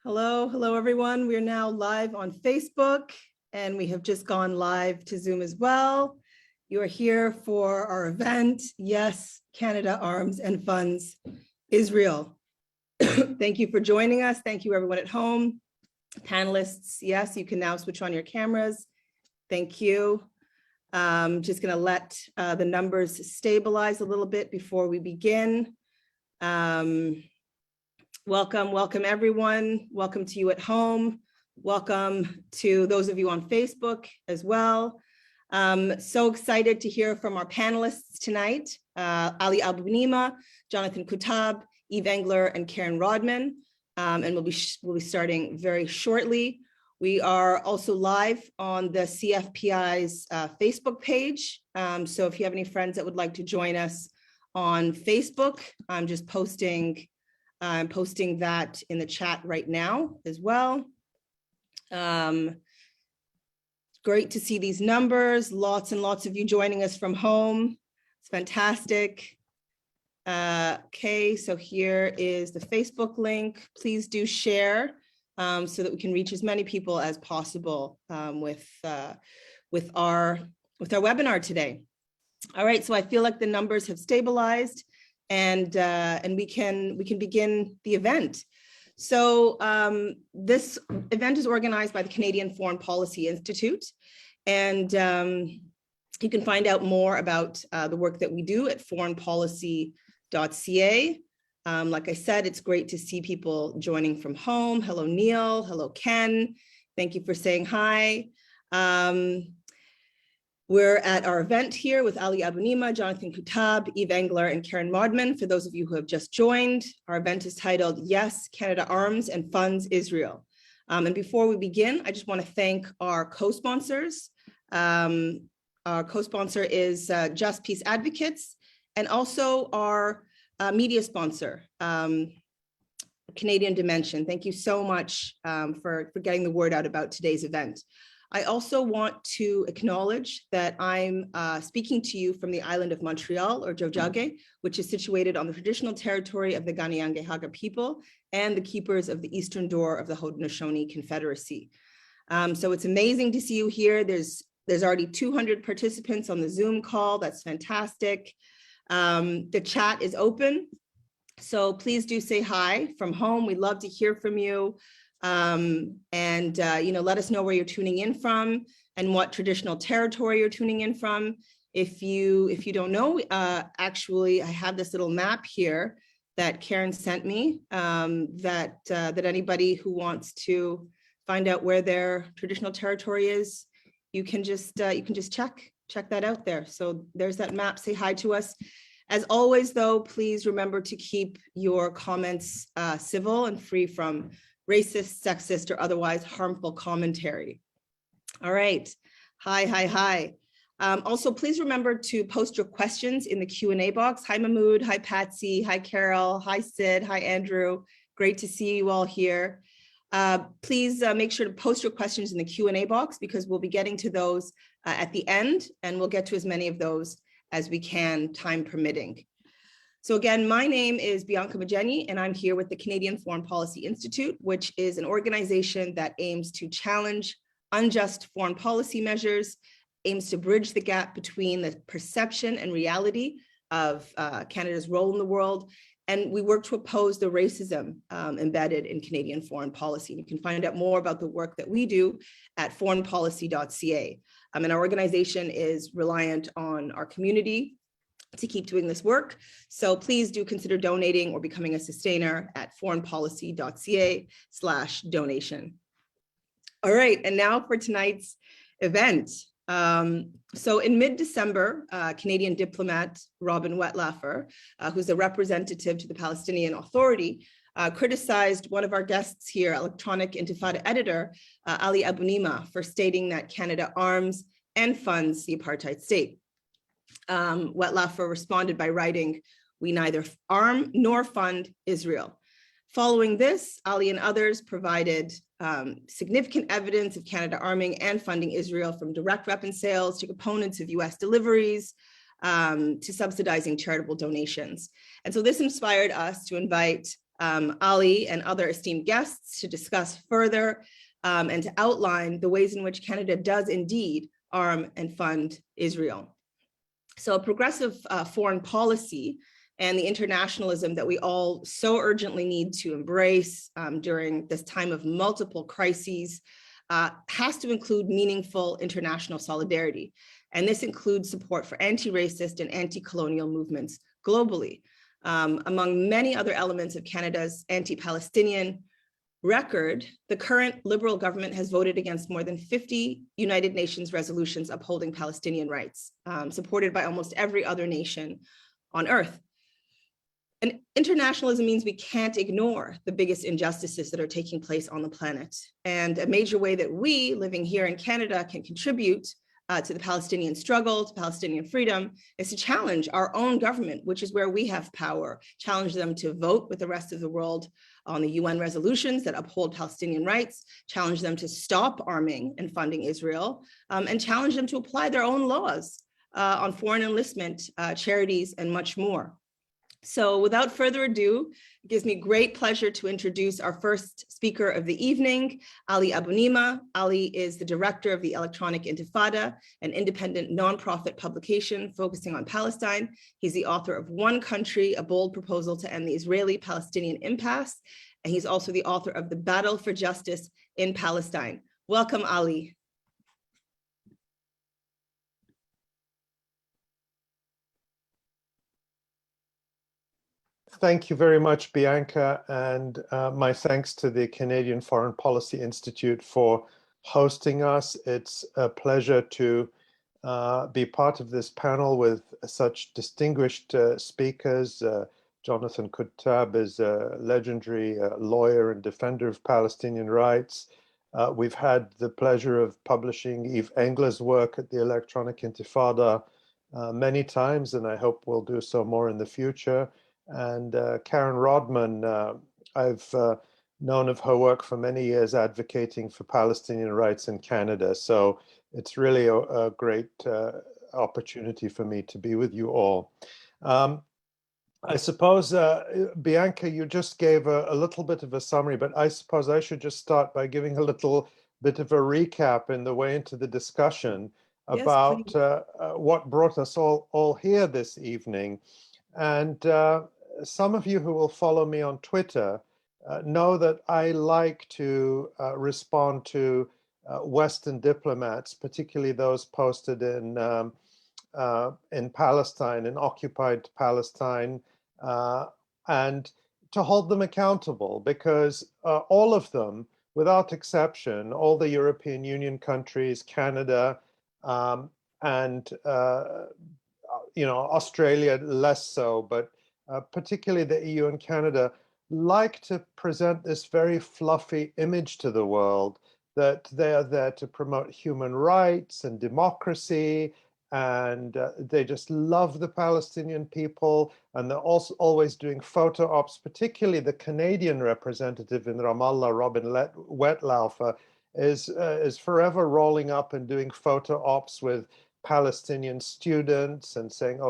Hello everyone. We are now live on Facebook and we have just gone live to Zoom as well. You are here for our event, Yes, Canada Arms and Funds Israel. Thank you for joining us. Thank you everyone at home. Panelists, yes, you can now switch on your cameras. Thank you. Just gonna let the numbers stabilize a little bit before we begin. Welcome everyone. Welcome to you at home. Welcome to those of you on Facebook as well. So excited to hear from our panelists tonight, Ali Abunimah, Jonathan Kuttab, Yves Engler, and Karen Rodman. And we'll be starting very shortly. We are also live on the CFPI's Facebook page. So if you have any friends that would like to join us on Facebook, I'm just posting that in the chat right now as well. Great to see these numbers. Lots and lots of you joining us from home. It's fantastic. Okay, so here is the Facebook link. Please do share so that we can reach as many people as possible with our webinar today. All right, so I feel like the numbers have stabilized. And we can begin the event. So this event is organized by the Canadian Foreign Policy Institute, and you can find out more about the work that we do at foreignpolicy.ca. Like I said, it's great to see people joining from home. Hello, Neil. Hello, Ken. Thank you for saying hi. We're at our event here with Ali Abunimah, Jonathan Kuttab, Yves Engler, and Karen Rodman. For those of you who have just joined, our event is titled, Yes, Canada Arms and Funds Israel. And before we begin, I just want to thank our co-sponsors. Our co-sponsor is Just Peace Advocates, and also our media sponsor, Canadian Dimension. Thank you so much for getting the word out about today's event. I also want to acknowledge that I'm speaking to you from the island of Montreal, or Tiohtià:ke, which is situated on the traditional territory of the Kanien'kehá:ka people and the keepers of the eastern door of the Haudenosaunee Confederacy. So it's amazing to see you here. There's already 200 participants on the Zoom call. That's fantastic. The chat is open, so please do say hi from home. We'd love to hear from you. Let us know where you're tuning in from and what traditional territory you're tuning in from. If you don't know, actually, I have this little map here that Karen sent me that anybody who wants to find out where their traditional territory is, you can just check that out there. So there's that map. Say hi to us. As always, though, please remember to keep your comments civil and free from racist, sexist, or otherwise harmful commentary. All right, hi. Also, please remember to post your questions in the Q&A box. Hi, Mahmoud, hi, Patsy, hi, Carol, hi, Sid, hi, Andrew. Great to see you all here. Please make sure to post your questions in the Q&A box because we'll be getting to those at the end, and we'll get to as many of those as we can, time permitting. So again, my name is Bianca Mugyenyi, and I'm here with the Canadian Foreign Policy Institute, which is an organization that aims to challenge unjust foreign policy measures, aims to bridge the gap between the perception and reality of Canada's role in the world, and we work to oppose the racism embedded in Canadian foreign policy. You can find out more about the work that we do at foreignpolicy.ca. And our organization is reliant on our community to keep doing this work. So please do consider donating or becoming a sustainer at foreignpolicy.ca/donation. All right, and now for tonight's event. So in mid-December, Canadian diplomat Robin Wettlaufer, who's a representative to the Palestinian Authority, criticized one of our guests here, Electronic Intifada editor, Ali Abunimah, for stating that Canada arms and funds the apartheid state. Wettlaufer responded by writing, "We neither arm nor fund Israel." Following this, Ali and others provided significant evidence of Canada arming and funding Israel, from direct weapon sales to components of US deliveries to subsidizing charitable donations. And so this inspired us to invite Ali and other esteemed guests to discuss further and to outline the ways in which Canada does indeed arm and fund Israel. So a progressive foreign policy and the internationalism that we all so urgently need to embrace during this time of multiple crises has to include meaningful international solidarity. And this includes support for anti-racist and anti-colonial movements globally. Among many other elements of Canada's anti-Palestinian record, the current Liberal government has voted against more than 50 United Nations resolutions upholding Palestinian rights, supported by almost every other nation on earth. And internationalism means we can't ignore the biggest injustices that are taking place on the planet. And a major way that we, living here in Canada, can contribute to the Palestinian struggle, to Palestinian freedom, is to challenge our own government, which is where we have power, challenge them to vote with the rest of the world on the UN resolutions that uphold Palestinian rights, challenge them to stop arming and funding Israel, and challenge them to apply their own laws on foreign enlistment, charities, and much more. So without further ado, it gives me great pleasure to introduce our first speaker of the evening, Ali Abunimah. Ali is the director of the Electronic Intifada, an independent nonprofit publication focusing on Palestine. He's the author of One Country, a bold proposal to end the Israeli-Palestinian impasse. And he's also the author of The Battle for Justice in Palestine. Welcome, Ali. Thank you very much, Bianca, and my thanks to the Canadian Foreign Policy Institute for hosting us. It's a pleasure to be part of this panel with such distinguished speakers. Jonathan Kuttab is a legendary lawyer and defender of Palestinian rights. We've had the pleasure of publishing Yves Engler's work at the Electronic Intifada many times, and I hope we'll do so more in the future. And Karen Rodman, I've known of her work for many years advocating for Palestinian rights in Canada. So it's really a great opportunity for me to be with you all. I suppose, Bianca, you just gave a little bit of a summary, but I suppose I should just start by giving a little bit of a recap in the way into the discussion about what brought us all here this evening. And some of you who will follow me on Twitter know that I like to respond to Western diplomats, particularly those posted in Palestine, in occupied Palestine, and to hold them accountable, because all of them, without exception, all the European Union countries, Canada, and Australia less so, but particularly the EU and Canada, like to present this very fluffy image to the world that they are there to promote human rights and democracy, and they just love the Palestinian people, and they're also always doing photo ops, particularly the Canadian representative in Ramallah, Robin Wettlaufer, is forever rolling up and doing photo ops with Palestinian students and saying,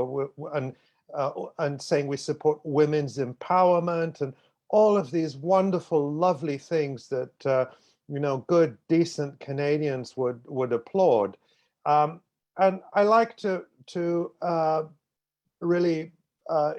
and saying we support women's empowerment and all of these wonderful, lovely things that good, decent Canadians would applaud. And I like to really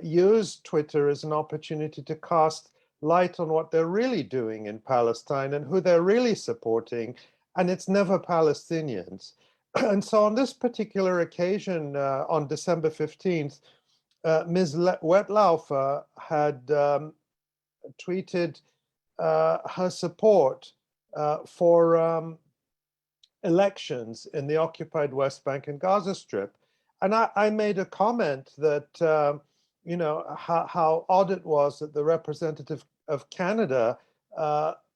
use Twitter as an opportunity to cast light on what they're really doing in Palestine and who they're really supporting, and it's never Palestinians. And so on this particular occasion, on December 15th, Ms. Wettlaufer had tweeted her support for elections in the occupied West Bank and Gaza Strip. And I made a comment that, how odd it was that the representative of Canada,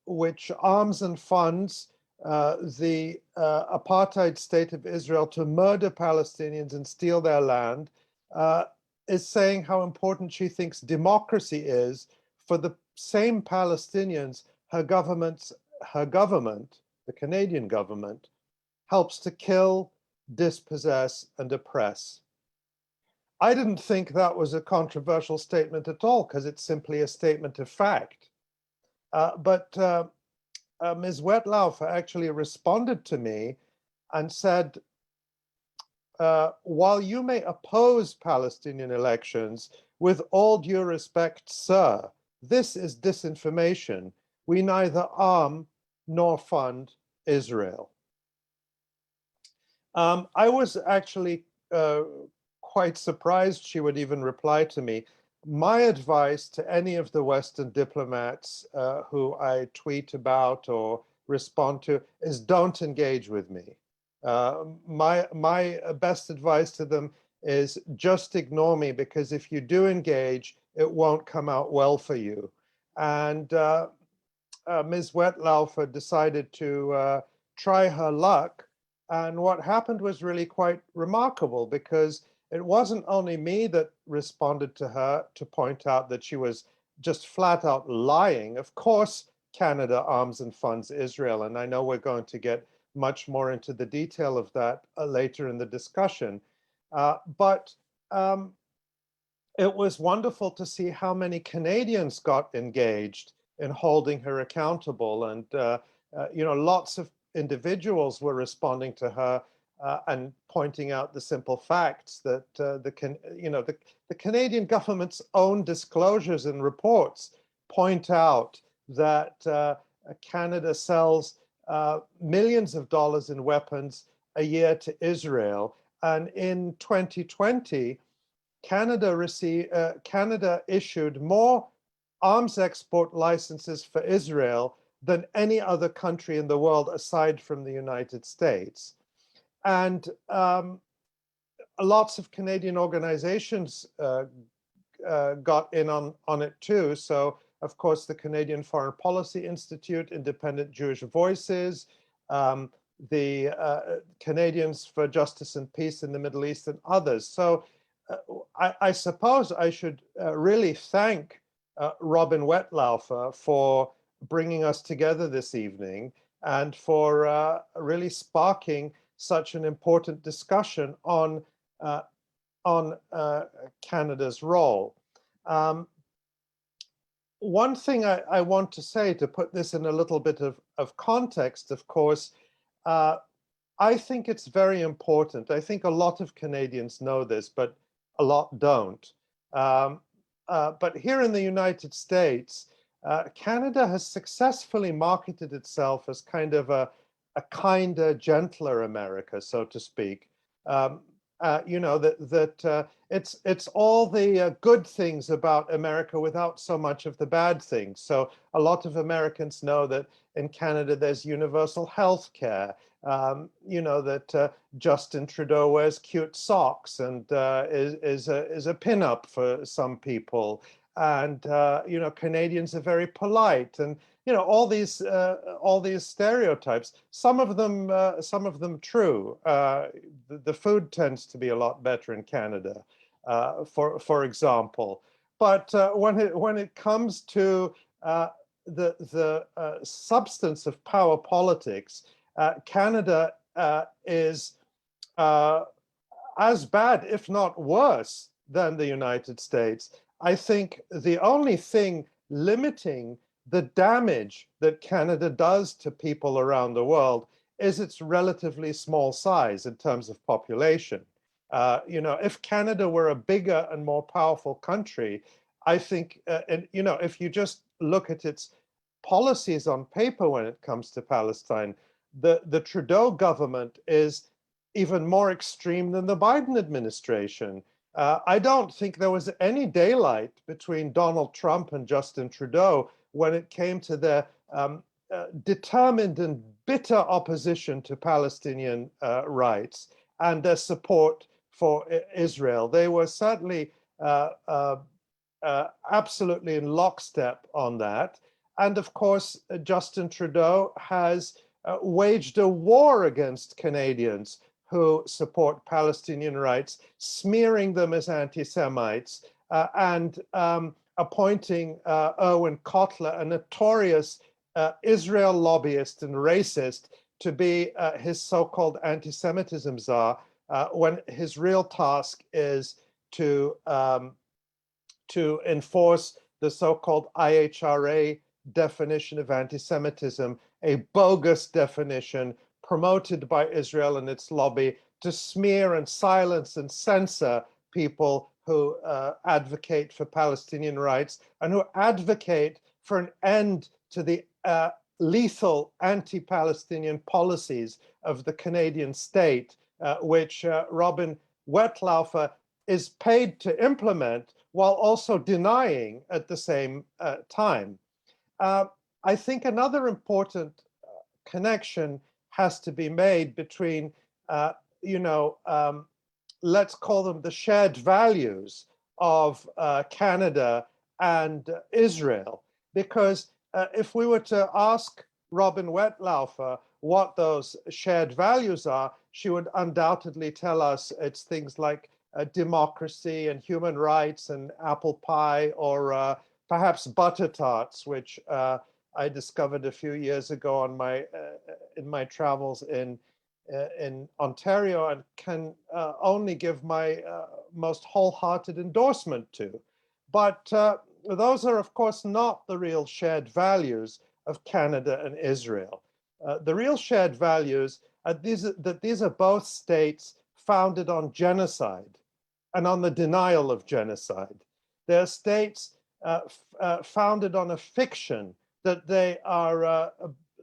which arms and funds the apartheid state of Israel to murder Palestinians and steal their land, is saying how important she thinks democracy is for the same Palestinians her government, the Canadian government, helps to kill, dispossess, and oppress. I didn't think that was a controversial statement at all, because it's simply a statement of fact. But Ms. Wettlaufer actually responded to me and said, while you may oppose Palestinian elections, with all due respect, sir, this is disinformation. We neither arm nor fund Israel. I was actually quite surprised she would even reply to me. My advice to any of the Western diplomats who I tweet about or respond to is don't engage with me. My best advice to them is just ignore me, because if you do engage, it won't come out well for you. And Ms. Wettlaufer decided to try her luck. And what happened was really quite remarkable, because it wasn't only me that responded to her to point out that she was just flat out lying. Of course, Canada arms and funds Israel. And I know we're going to get much more into the detail of that later in the discussion. But it was wonderful to see how many Canadians got engaged in holding her accountable. And, lots of individuals were responding to her and pointing out the simple facts that the Canadian government's own disclosures and reports point out that Canada sells millions of dollars in weapons a year to Israel. And in 2020, Canada issued more arms export licenses for Israel than any other country in the world aside from the United States. And lots of Canadian organizations got in on it too. So, of course, the Canadian Foreign Policy Institute, Independent Jewish Voices, the Canadians for Justice and Peace in the Middle East, and others. So I suppose I should really thank Robin Wettlaufer for bringing us together this evening and for really sparking such an important discussion on Canada's role. One thing I want to say, to put this in a little bit of context, of course, I think it's very important. I think a lot of Canadians know this, but a lot don't. But here in the United States, Canada has successfully marketed itself as kind of a kinder, gentler America, so to speak. It's all the good things about America without so much of the bad things. So a lot of Americans know that in Canada there's universal health care, that Justin Trudeau wears cute socks and is a pinup for some people. And Canadians are very polite, and all these stereotypes. Some of them true. The food tends to be a lot better in Canada, for example. But when it comes to the substance of power politics, Canada is as bad, if not worse, than the United States. I think the only thing limiting the damage that Canada does to people around the world is its relatively small size in terms of population. If Canada were a bigger and more powerful country, I think, if you just look at its policies on paper when it comes to Palestine, the Trudeau government is even more extreme than the Biden administration. I don't think there was any daylight between Donald Trump and Justin Trudeau when it came to their determined and bitter opposition to Palestinian rights and their support for Israel. They were certainly absolutely in lockstep on that. And of course, Justin Trudeau has waged a war against Canadians who support Palestinian rights, smearing them as anti-Semites, and appointing Erwin Kotler, a notorious Israel lobbyist and racist, to be his so-called anti-Semitism czar, when his real task is to enforce the so-called IHRA definition of anti-Semitism, a bogus definition promoted by Israel and its lobby to smear and silence and censor people who advocate for Palestinian rights and who advocate for an end to the lethal anti-Palestinian policies of the Canadian state, which Robin Wettlaufer is paid to implement while also denying at the same time. I think another important connection has to be made between, let's call them the shared values of Canada and Israel, because if we were to ask Robin Wettlaufer what those shared values are, she would undoubtedly tell us it's things like democracy and human rights and apple pie, or perhaps butter tarts, which I discovered a few years ago on in my travels in Ontario, and can only give my most wholehearted endorsement to. But those are, of course, not the real shared values of Canada and Israel. The real shared values are that these are both states founded on genocide and on the denial of genocide. They're states founded on a fiction that they are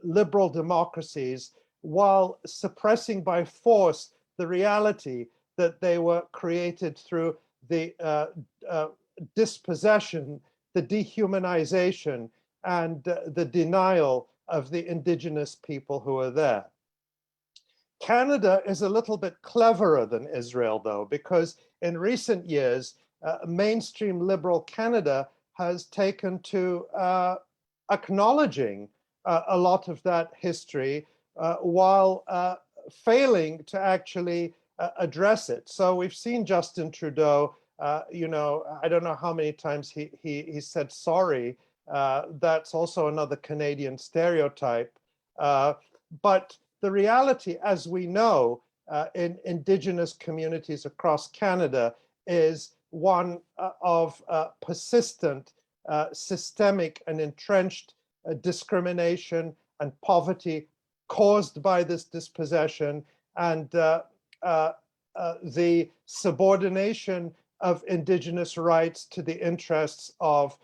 liberal democracies, while suppressing by force the reality that they were created through the dispossession, the dehumanization, and the denial of the indigenous people who are there. Canada is a little bit cleverer than Israel, though, because in recent years, mainstream liberal Canada has taken to acknowledging a lot of that history while failing to actually address it. So we've seen Justin Trudeau, I don't know how many times he said sorry. That's also another Canadian stereotype. But the reality, as we know, in Indigenous communities across Canada is one of persistent, systemic and entrenched discrimination and poverty caused by this dispossession, and the subordination of Indigenous rights to the interests of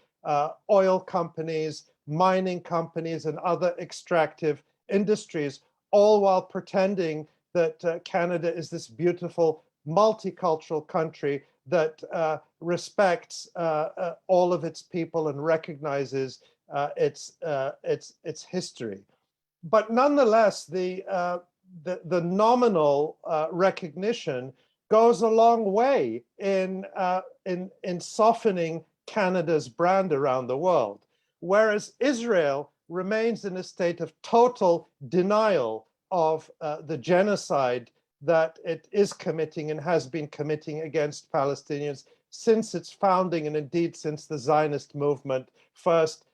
oil companies, mining companies, and other extractive industries, all while pretending that Canada is this beautiful multicultural country that respects all of its people and recognizes its history. But nonetheless, the nominal recognition goes a long way in softening Canada's brand around the world, whereas Israel remains in a state of total denial of the genocide that it is committing and has been committing against Palestinians since its founding, and indeed since the Zionist movement first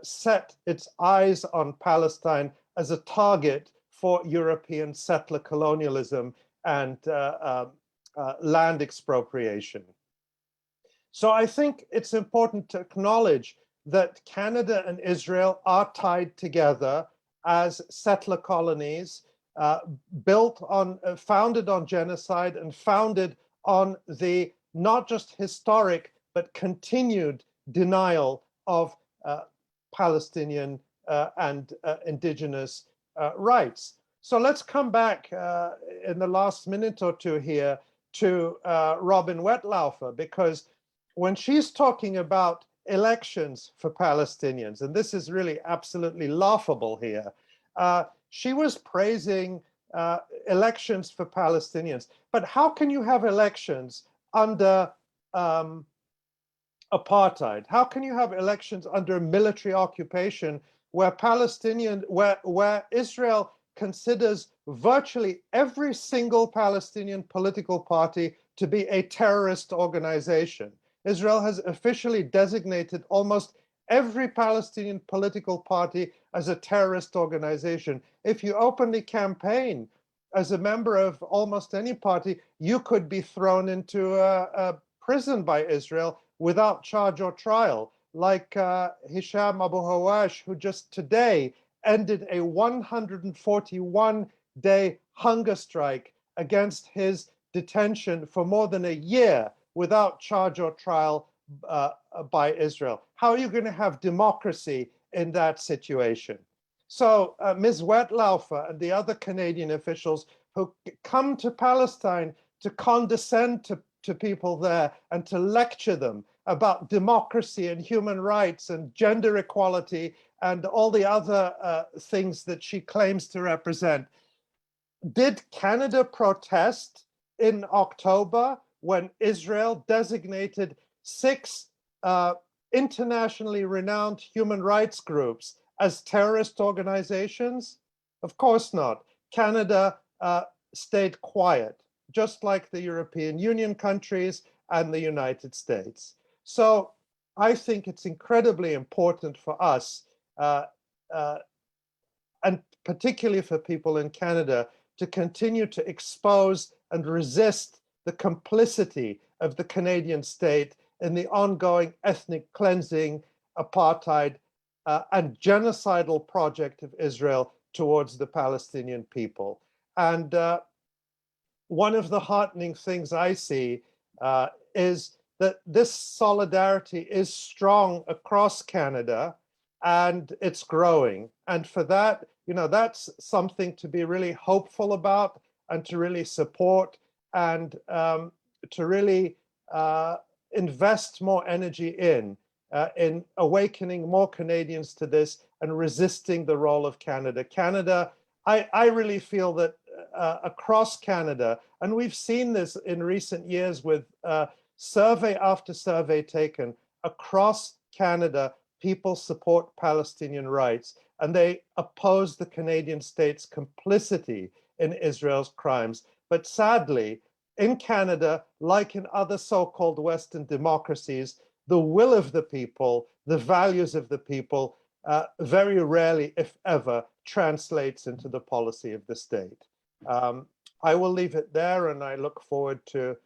set its eyes on Palestine as a target for European settler colonialism and land expropriation. So I think it's important to acknowledge that Canada and Israel are tied together as settler colonies, founded on genocide and founded on the not just historic but continued denial of Palestinian and indigenous rights. So let's come back in the last minute or two here to Robin Wettlaufer, because when she's talking about elections for Palestinians, and this is really absolutely laughable here, she was praising elections for Palestinians. But how can you have elections under apartheid? How can you have elections under military occupation where where Israel considers virtually every single Palestinian political party to be a terrorist organization? Israel has officially designated almost every Palestinian political party as a terrorist organization. If you openly campaign as a member of almost any party, you could be thrown into imprisoned by Israel without charge or trial, like Hisham Abu Hawash, who just today ended a 141-day hunger strike against his detention for more than a year without charge or trial by Israel. How are you going to have democracy in that situation? So Ms. Wettlaufer and the other Canadian officials who come to Palestine to condescend to people there and to lecture them about democracy and human rights and gender equality and all the other things that she claims to represent. Did Canada protest in October when Israel designated 6 internationally renowned human rights groups as terrorist organizations? Of course not. Canada stayed quiet, just like the European Union countries and the United States. So I think it's incredibly important for us, and particularly for people in Canada, to continue to expose and resist the complicity of the Canadian state in the ongoing ethnic cleansing, apartheid, and genocidal project of Israel towards the Palestinian people. And one of the heartening things I see is that this solidarity is strong across Canada, and it's growing. And for that, you know, that's something to be really hopeful about and to really support and to really invest more energy in awakening more Canadians to this and resisting the role of Canada. Canada, I really feel that across Canada, and we've seen this in recent years with survey after survey taken, across Canada, people support Palestinian rights, and they oppose the Canadian state's complicity in Israel's crimes. But sadly, in Canada, like in other so-called Western democracies, the will of the people, the values of the people, very rarely, if ever, translates into the policy of the state. I will leave it there, and I look forward to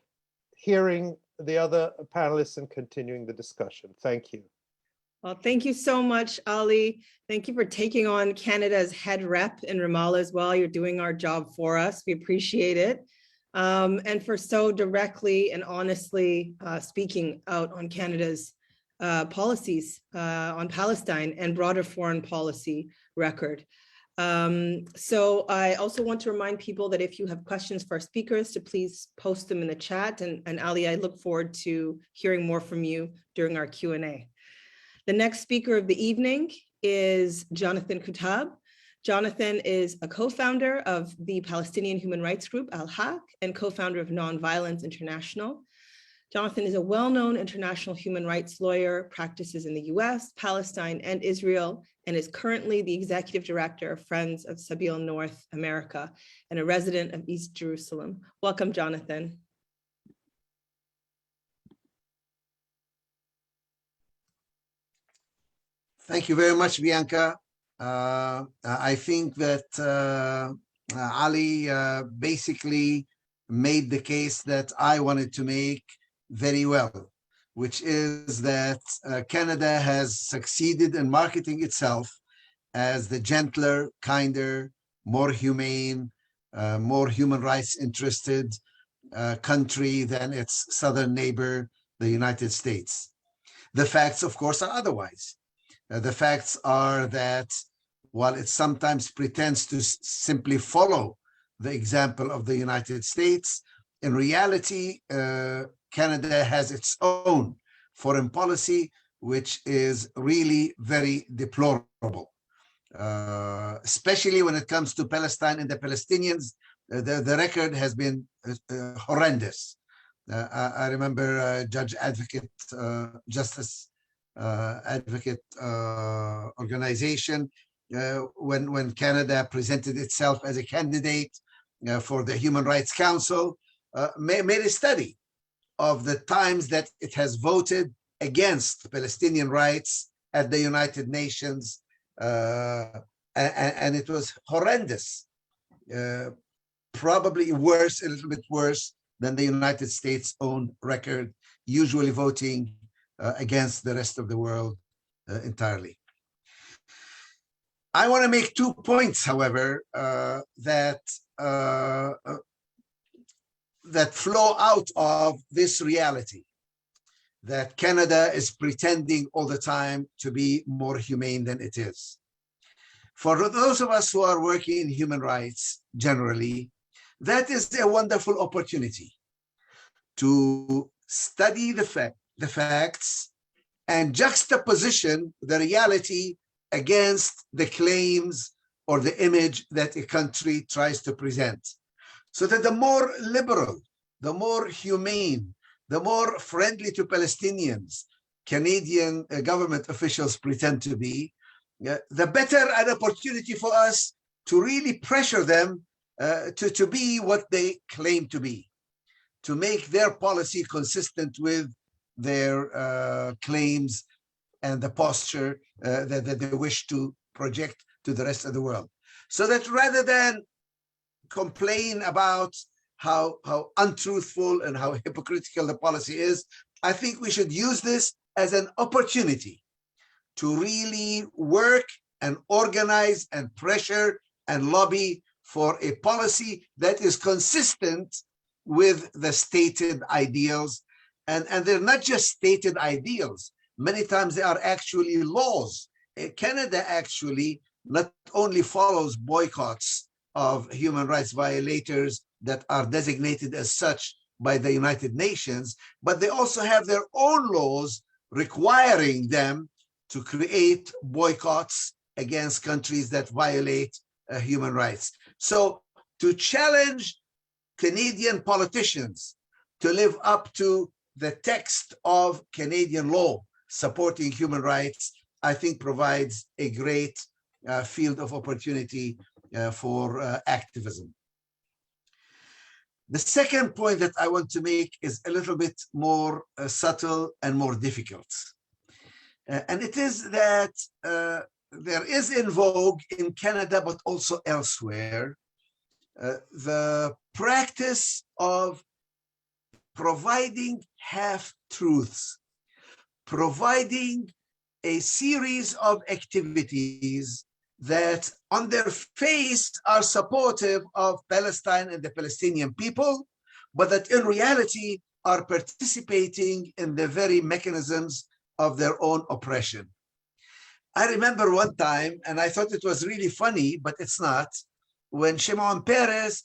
hearing the other panelists and continuing the discussion. Thank you. Well, thank you so much, Ali. Thank you for taking on Canada's head rep in Ramallah as well. You're doing our job for us. We appreciate it. And for so directly and honestly speaking out on Canada's policies on Palestine and broader foreign policy record. So I also want to remind people that if you have questions for our speakers, to please post them in the chat. And Ali, I look forward to hearing more from you during our Q&A. The next speaker of the evening is Jonathan Kuttab. Jonathan is a co-founder of the Palestinian human rights group, Al-Haq, and co-founder of Nonviolence International. Jonathan is a well-known international human rights lawyer, practices in the US, Palestine, and Israel, and is currently the executive director of Friends of Sabeel North America and a resident of East Jerusalem. Welcome, Jonathan. Thank you very much, Bianca. I think that Ali basically made the case that I wanted to make very well, which is that Canada has succeeded in marketing itself as the gentler, kinder, more humane, more human rights interested country than its southern neighbor, the United States. The facts, of course, are otherwise. The facts are that while it sometimes pretends to simply follow the example of the United States, in reality, Canada has its own foreign policy, which is really very deplorable, especially when it comes to Palestine and the Palestinians. The record has been horrendous. I remember Justice Advocate organization when Canada presented itself as a candidate for the Human Rights Council, made a study of the times that it has voted against Palestinian rights at the United Nations, and it was horrendous, probably worse, a little bit worse than the United States' own record, usually voting against the rest of the world entirely. I want to make 2 points, however, that flow out of this reality, that Canada is pretending all the time to be more humane than it is. For those of us who are working in human rights generally, that is a wonderful opportunity to study the facts and juxtaposition the reality against the claims or the image that a country tries to present. So that the more liberal, the more humane, the more friendly to Palestinians Canadian government officials pretend to be, the better an opportunity for us to really pressure them to be what they claim to be, to make their policy consistent with their claims and the posture that they wish to project to the rest of the world. So that rather than complain about how untruthful and how hypocritical the policy is, I think we should use this as an opportunity to really work and organize and pressure and lobby for a policy that is consistent with the stated ideals. And they're not just stated ideals. Many times they are actually laws. Canada actually not only follows boycotts of human rights violators that are designated as such by the United Nations, but they also have their own laws requiring them to create boycotts against countries that violate human rights. So to challenge Canadian politicians to live up to the text of Canadian law supporting human rights, I think provides a great field of opportunity for activism. The second point that I want to make is a little bit more subtle and more difficult. And it is that there is in vogue in Canada, but also elsewhere, the practice of providing half-truths, providing a series of activities that on their face are supportive of Palestine and the Palestinian people, but that in reality are participating in the very mechanisms of their own oppression. I remember one time, and I thought it was really funny, but it's not, when Shimon Peres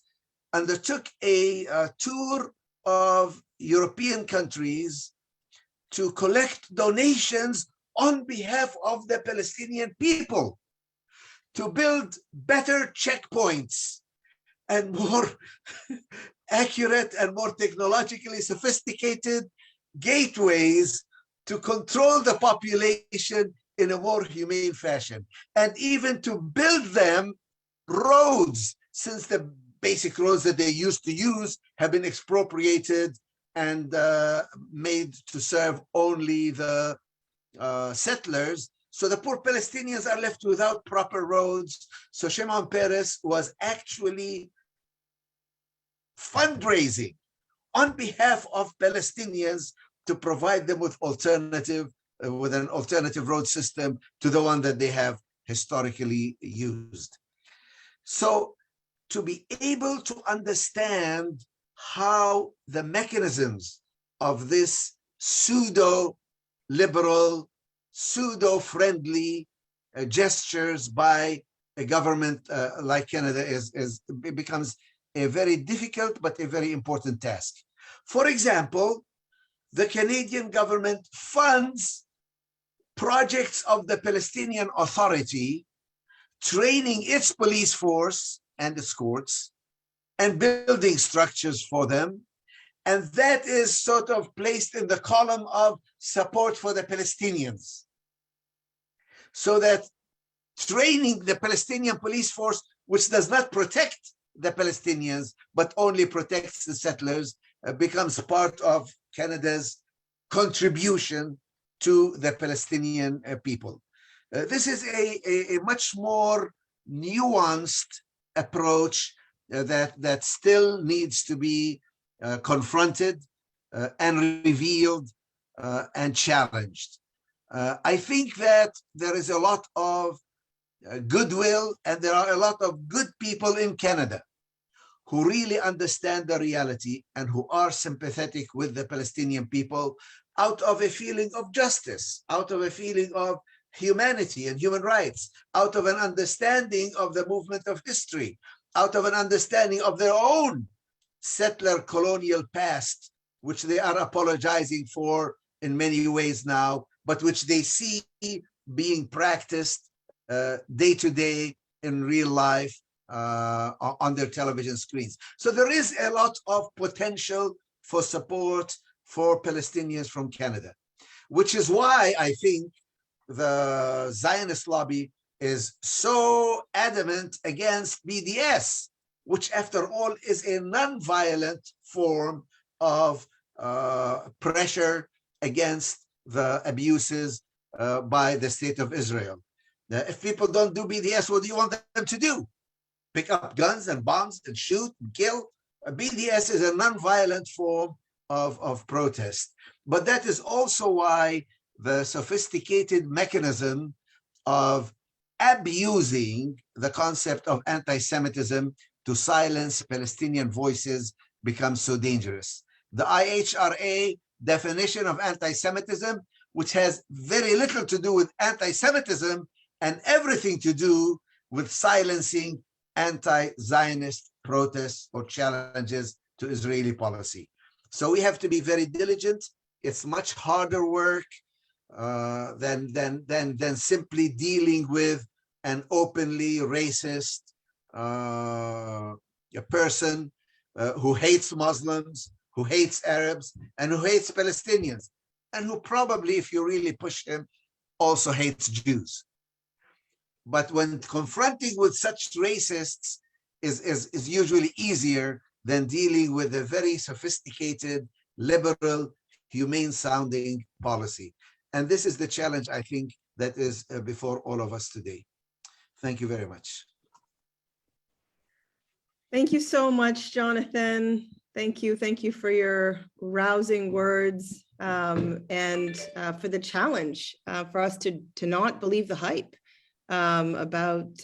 undertook a tour of European countries to collect donations on behalf of the Palestinian people, to build better checkpoints and more accurate and more technologically sophisticated gateways to control the population in a more humane fashion, and even to build them roads, since the basic roads that they used to use have been expropriated and made to serve only the settlers. So the poor Palestinians are left without proper roads. So Shimon Peres was actually fundraising on behalf of Palestinians to provide them with an alternative road system to the one that they have historically used. So to be able to understand how the mechanisms of this pseudo-liberal, pseudo-friendly gestures by a government like Canada it becomes a very difficult but a very important task. For example, the Canadian government funds projects of the Palestinian Authority, training its police force and its courts, and building structures for them. And that is sort of placed in the column of support for the Palestinians. So that training the Palestinian police force, which does not protect the Palestinians, but only protects the settlers, becomes part of Canada's contribution to the Palestinian people. This is a much more nuanced approach that still needs to be confronted, and revealed and challenged. I think that there is a lot of goodwill, and there are a lot of good people in Canada who really understand the reality and who are sympathetic with the Palestinian people out of a feeling of justice, out of a feeling of humanity and human rights, out of an understanding of the movement of history, out of an understanding of their own settler colonial past, which they are apologizing for in many ways now, but which they see being practiced day to day in real life on their television screens. So there is a lot of potential for support for Palestinians from Canada, which is why I think the Zionist lobby is so adamant against BDS, which after all is a non-violent form of pressure against the abuses by the state of Israel. Now, if people don't do BDS, what do you want them to do? Pick up guns and bombs and shoot and kill? BDS is a non-violent form of protest. But that is also why the sophisticated mechanism of abusing the concept of anti-Semitism to silence Palestinian voices becomes so dangerous. The IHRA definition of anti-Semitism, which has very little to do with anti-Semitism and everything to do with silencing anti-Zionist protests or challenges to Israeli policy. So we have to be very diligent. It's much harder work than simply dealing with an openly racist a person who hates Muslims, who hates Arabs, and who hates Palestinians, and who probably, if you really push him, also hates Jews. But when confronting with such racists is usually easier than dealing with a very sophisticated, liberal, humane-sounding policy. And this is the challenge, I think, that is before all of us today. Thank you very much. Thank you so much, Jonathan. Thank you for your rousing words and for the challenge for us to not believe the hype about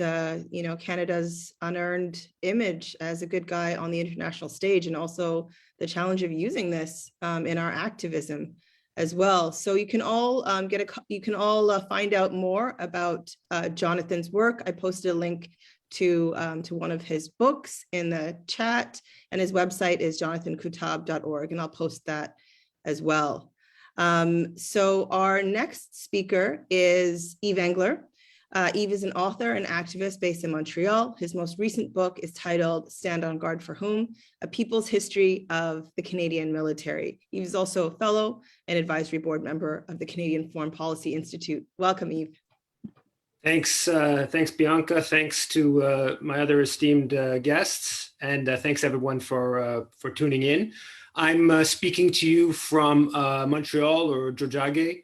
Canada's unearned image as a good guy on the international stage, and also the challenge of using this in our activism as well. So you can all find out more about Jonathan's work. I posted a link to one of his books in the chat, and his website is jonathankuttab.org, and I'll post that as well. So our next speaker is Yves Engler. Yves is an author and activist based in Montreal. His most recent book is titled Stand on Guard for Whom? A People's History of the Canadian Military. Yves is also a fellow and advisory board member of the Canadian Foreign Policy Institute. Welcome, Yves. Thanks, Bianca. Thanks to my other esteemed guests, and thanks everyone for tuning in. I'm speaking to you from Montreal, or Jojage,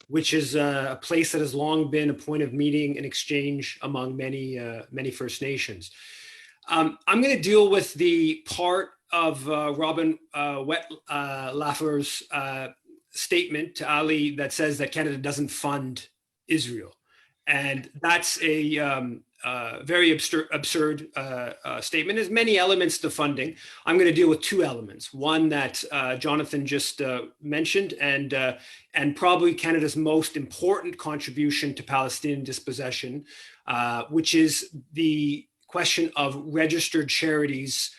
which is a place that has long been a point of meeting and exchange among many First Nations. I'm going to deal with the part of Robin Wettlaufer's statement to Ali that says that Canada doesn't fund Israel. And that's a very absurd statement. There's many elements to funding. I'm going to deal with two elements. One that Jonathan just mentioned, and probably Canada's most important contribution to Palestinian dispossession, which is the question of registered charities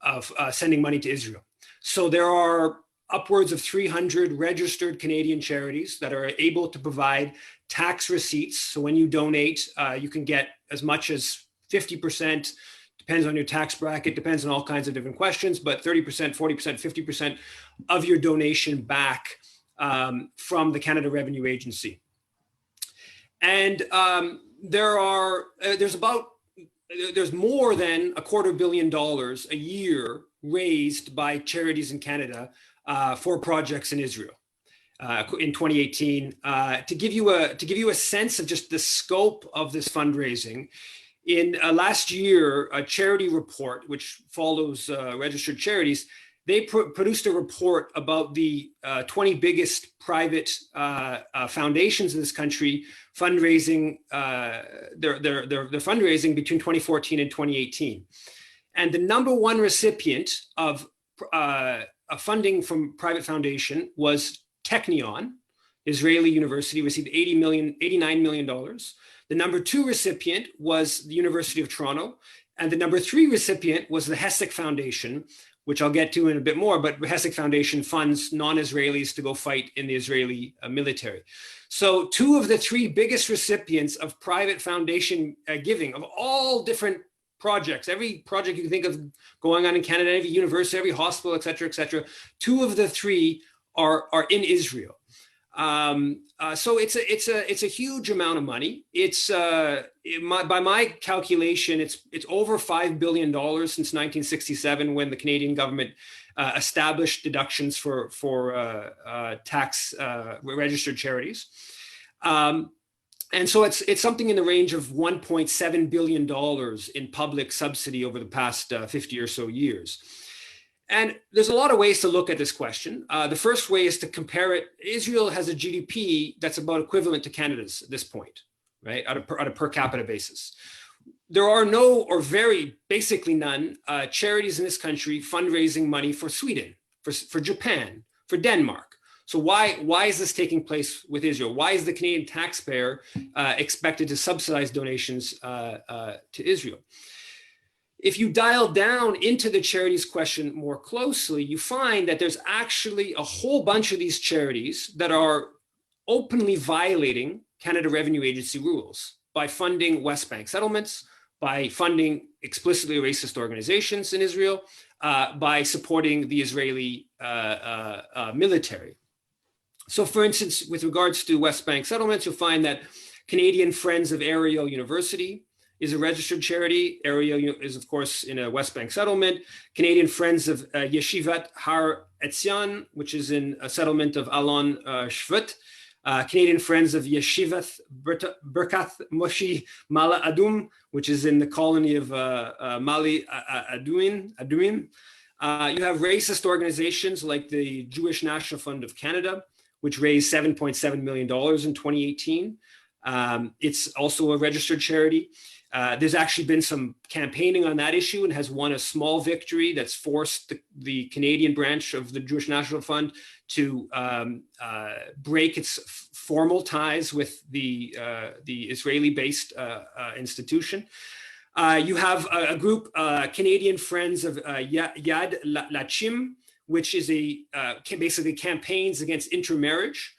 of sending money to Israel. So there are upwards of 300 registered Canadian charities that are able to provide tax receipts. So when you donate, you can get as much as 50%, depends on your tax bracket, depends on all kinds of different questions, but 30%, 40%, 50% of your donation back from the Canada Revenue Agency. And there's more than $250 million a year raised by charities in Canada for projects in Israel in 2018. To give you a sense of just the scope of this fundraising, in last year, a charity report which follows registered charities they produced a report about the 20 biggest private foundations in this country fundraising, their fundraising between 2014 and 2018. And the number one recipient of funding from private foundation was Technion, Israeli university, received $89 million. The number two recipient was the University of Toronto. And the number three recipient was the Hesek Foundation, which I'll get to in a bit more, but Hesek Foundation funds non-Israelis to go fight in the Israeli military. So two of the three biggest recipients of private foundation giving of all different projects, every project you can think of going on in Canada, every university, every hospital, et cetera, two of the three are in Israel. So it's a huge amount of money. It's by my calculation, it's over $5 billion since 1967, when the Canadian government established deductions for tax registered charities. And so it's something in the range of $1.7 billion in public subsidy over the past 50 or so years. And there's a lot of ways to look at this question. The first way is to compare it. Israel has a GDP that's about equivalent to Canada's at this point, right, at a per capita basis. There are no, or very basically none, charities in this country fundraising money for Sweden, for Japan, for Denmark. So why is this taking place with Israel? Why is the Canadian taxpayer expected to subsidize donations to Israel? If you dial down into the charities question more closely, you find that there's actually a whole bunch of these charities that are openly violating Canada Revenue Agency rules by funding West Bank settlements, by funding explicitly racist organizations in Israel, by supporting the Israeli military. So for instance, with regards to West Bank settlements, you'll find that Canadian Friends of Ariel University is a registered charity. Ariel is, of course, in a West Bank settlement. Canadian Friends of Yeshivat Har Etzion, which is in a settlement of Alon Shvut. Canadian Friends of Yeshivat Birkat Moshe Mala Adum, which is in the colony of Mali Aduin. You have racist organizations like the Jewish National Fund of Canada, which raised $7.7 million in 2018. It's also a registered charity. There's actually been some campaigning on that issue and has won a small victory that's forced the Canadian branch of the Jewish National Fund to break its formal ties with the Israeli-based institution. You have a group, Canadian Friends of Yad Lachim, which is basically campaigns against intermarriage.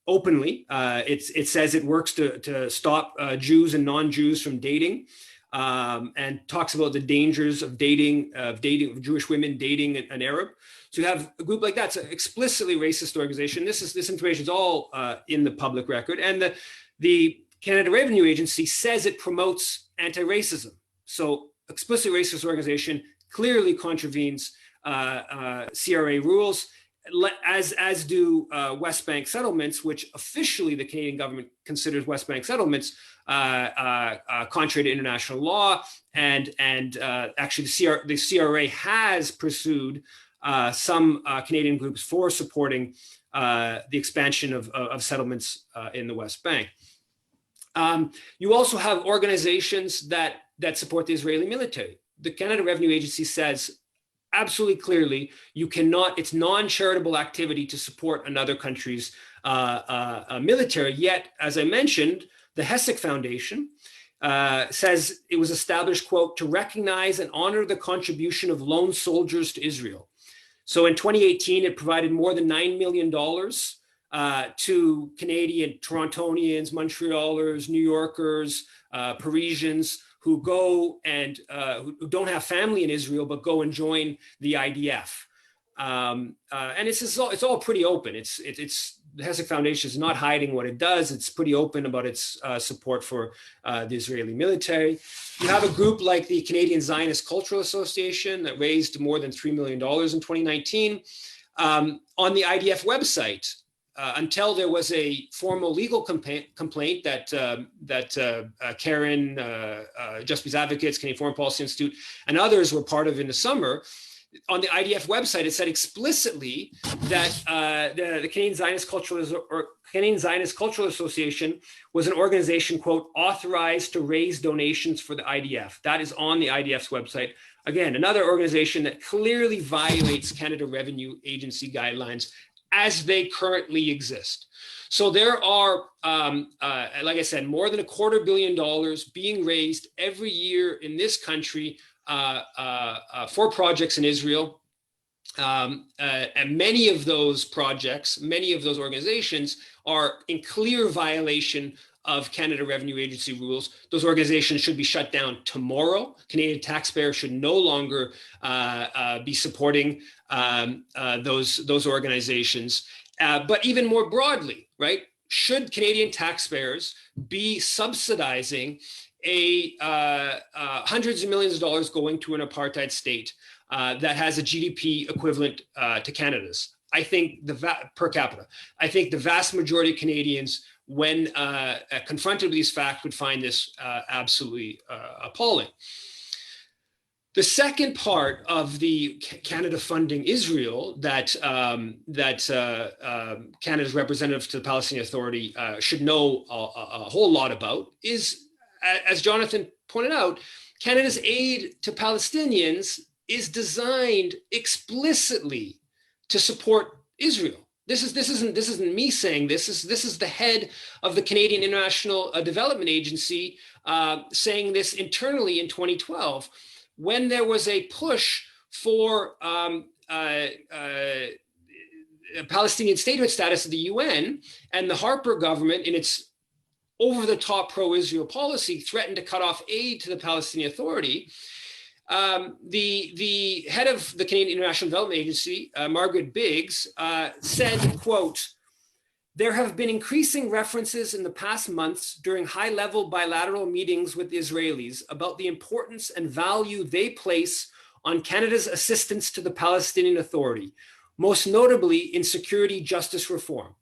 Openly, it says it works to stop Jews and non-Jews from dating, and talks about the dangers of dating Jewish women dating an Arab. So you have a group like that. It's an explicitly racist organization. This information is all in the public record, and the Canada Revenue Agency says it promotes anti-racism. So explicitly racist organization clearly contravenes CRA rules. As do West Bank settlements, which officially the Canadian government considers West Bank settlements contrary to international law, and actually the CRA has pursued some Canadian groups for supporting the expansion of settlements in the West Bank. You also have organizations that support the Israeli military. The Canada Revenue Agency says absolutely clearly, you cannot, it's non-charitable activity to support another country's military. Yet, as I mentioned, the Hesek Foundation says it was established, quote, to recognize and honor the contribution of lone soldiers to Israel. So in 2018, it provided more than $9 million to Canadian Torontonians, Montrealers, New Yorkers, Parisians, who go and who don't have family in Israel, but go and join the IDF. And it's all pretty open. The Hesek Foundation is not hiding what it does. It's pretty open about its support for the Israeli military. You have a group like the Canadian Zionist Cultural Association that raised more than $3 million in 2019. On the IDF website, until there was a formal legal complaint that Karen, Just Peace Advocates, Canadian Foreign Policy Institute, and others were part of in the summer, on the IDF website, it said explicitly that the Canadian Zionist Cultural Association was an organization, quote, authorized to raise donations for the IDF. That is on the IDF's website. Again, another organization that clearly violates Canada Revenue Agency guidelines as they currently exist. So there are, like I said, more than $250 million being raised every year in this country for projects in Israel. And many of those projects, many of those organizations are in clear violation of Canada Revenue Agency rules. Those organizations should be shut down tomorrow. Canadian taxpayers should no longer be supporting those organizations. But even more broadly, right? Should Canadian taxpayers be subsidizing hundreds of millions of dollars going to an apartheid state that has a GDP equivalent to Canada's? I think per capita. I think the vast majority of Canadians, when confronted with these facts, would find this absolutely appalling. The second part of the Canada funding Israel that Canada's representative to the Palestinian Authority should know a whole lot about is, as Jonathan pointed out, Canada's aid to Palestinians is designed explicitly to support Israel. This isn't me saying this. This is the head of the Canadian International Development Agency saying this internally in 2012. When there was a push for Palestinian statehood status at the UN, and the Harper government, in its over-the-top pro-Israel policy, threatened to cut off aid to the Palestinian Authority, the head of the Canadian International Development Agency, Margaret Biggs, said, quote, "There have been increasing references in the past months during high-level bilateral meetings with the Israelis about the importance and value they place on Canada's assistance to the Palestinian Authority, most notably in security justice reform."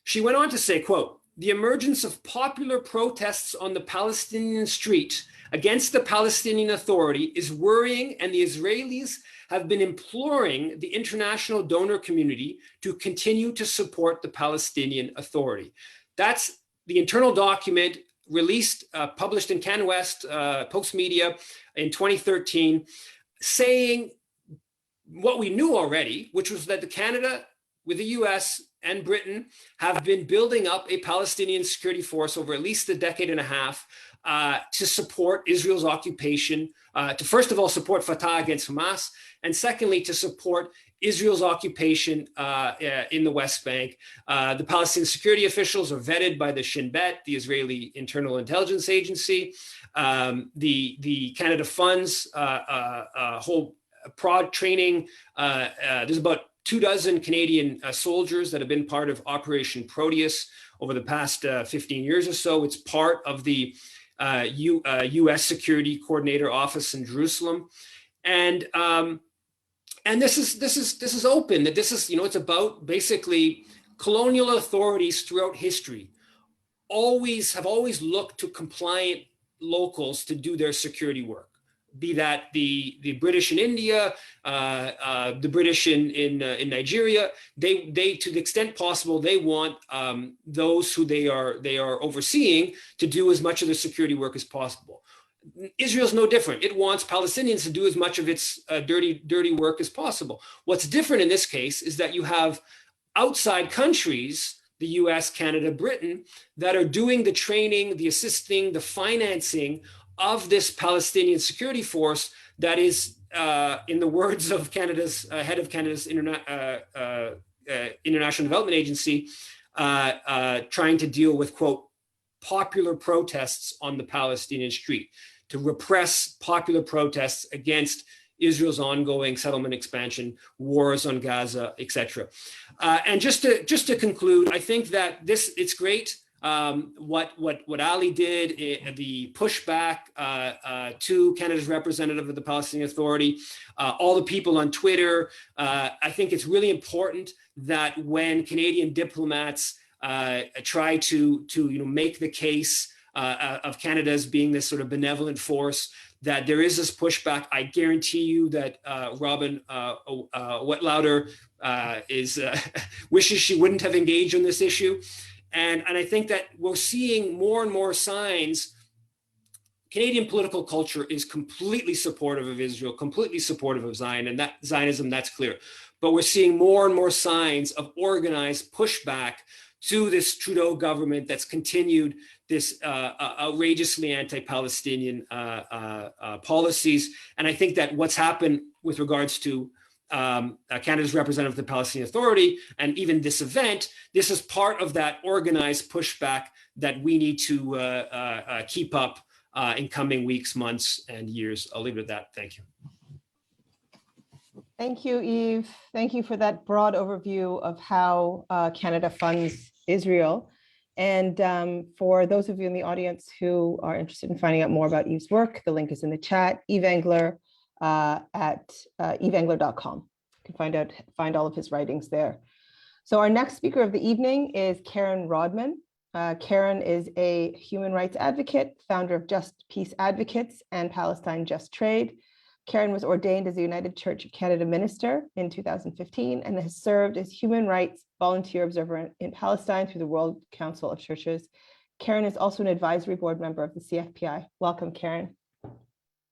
She went on to say, quote, "The emergence of popular protests on the Palestinian street against the Palestinian Authority is worrying, and the Israelis have been imploring the international donor community to continue to support the Palestinian Authority." That's the internal document released, published in CanWest Post Media in 2013, saying what we knew already, which was that Canada, with the US and Britain, have been building up a Palestinian security force over at least a decade and a half to support Israel's occupation, to first of all support Fatah against Hamas, and secondly, to support Israel's occupation in the West Bank. The Palestinian security officials are vetted by the Shin Bet, the Israeli Internal Intelligence Agency. The Canada funds whole prod training. There's about 24 Canadian soldiers that have been part of Operation Proteus over the past 15 years or so. It's part of the U.S. Security Coordinator Office in Jerusalem, and this is open. That this is, it's about basically colonial authorities throughout history have always looked to compliant locals to do their security work. Be that the British in India, the British in Nigeria, they to the extent possible, they want those who they are overseeing to do as much of the security work as possible. Israel's no different. It wants Palestinians to do as much of its dirty work as possible. What's different in this case is that you have outside countries, the US, Canada, Britain, that are doing the training, the assisting, the financing of this Palestinian security force that is, in the words of Canada's head of Canada's International Development Agency, trying to deal with, quote, popular protests on the Palestinian street, to repress popular protests against Israel's ongoing settlement expansion, wars on Gaza, etc. And just to conclude, I think that it's great. What Ali did, the pushback to Canada's representative of the Palestinian Authority, all the people on Twitter. I think it's really important that when Canadian diplomats try to make the case of Canada as being this sort of benevolent force, that there is this pushback. I guarantee you that Robin Wettlaufer wishes she wouldn't have engaged on this issue. And I think that we're seeing more and more signs. Canadian political culture is completely supportive of Israel, completely supportive of Zionism, that's clear. But we're seeing more and more signs of organized pushback to this Trudeau government that's continued this outrageously anti-Palestinian policies. And I think that what's happened with regards to Canada's representative of the Palestinian Authority and even this event, this is part of that organized pushback that we need to keep up in coming weeks, months, and years. I'll leave it at that. Thank you. Thank you, Yves. Thank you for that broad overview of how Canada funds Israel. And for those of you in the audience who are interested in finding out more about Yves' work, the link is in the chat. Yves Engler at yvesengler.com. You can find all of his writings there. So our next speaker of the evening is Karen Rodman. Karen is a human rights advocate, founder of Just Peace Advocates and Palestine Just Trade. Karen was ordained as a United Church of Canada minister in 2015 and has served as human rights volunteer observer in Palestine through the World Council of Churches. Karen is also an advisory board member of the CFPI. Welcome, Karen.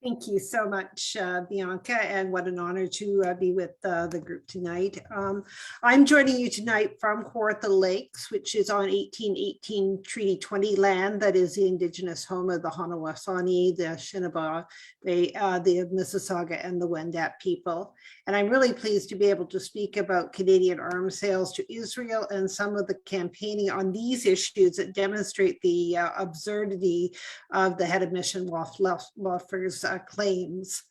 Thank you so much, Bianca, and what an honor to be with the group tonight. I'm joining you tonight from Kawartha Lakes, which is on 1818 Treaty 20 land that is the Indigenous home of the Haudenosaunee, the Shinnebaugh, the Mississauga, and the Wendat people. And I'm really pleased to be able to speak about Canadian arms sales to Israel and some of the campaigning on these issues that demonstrate the absurdity of the head of mission Wettlaufer's claims.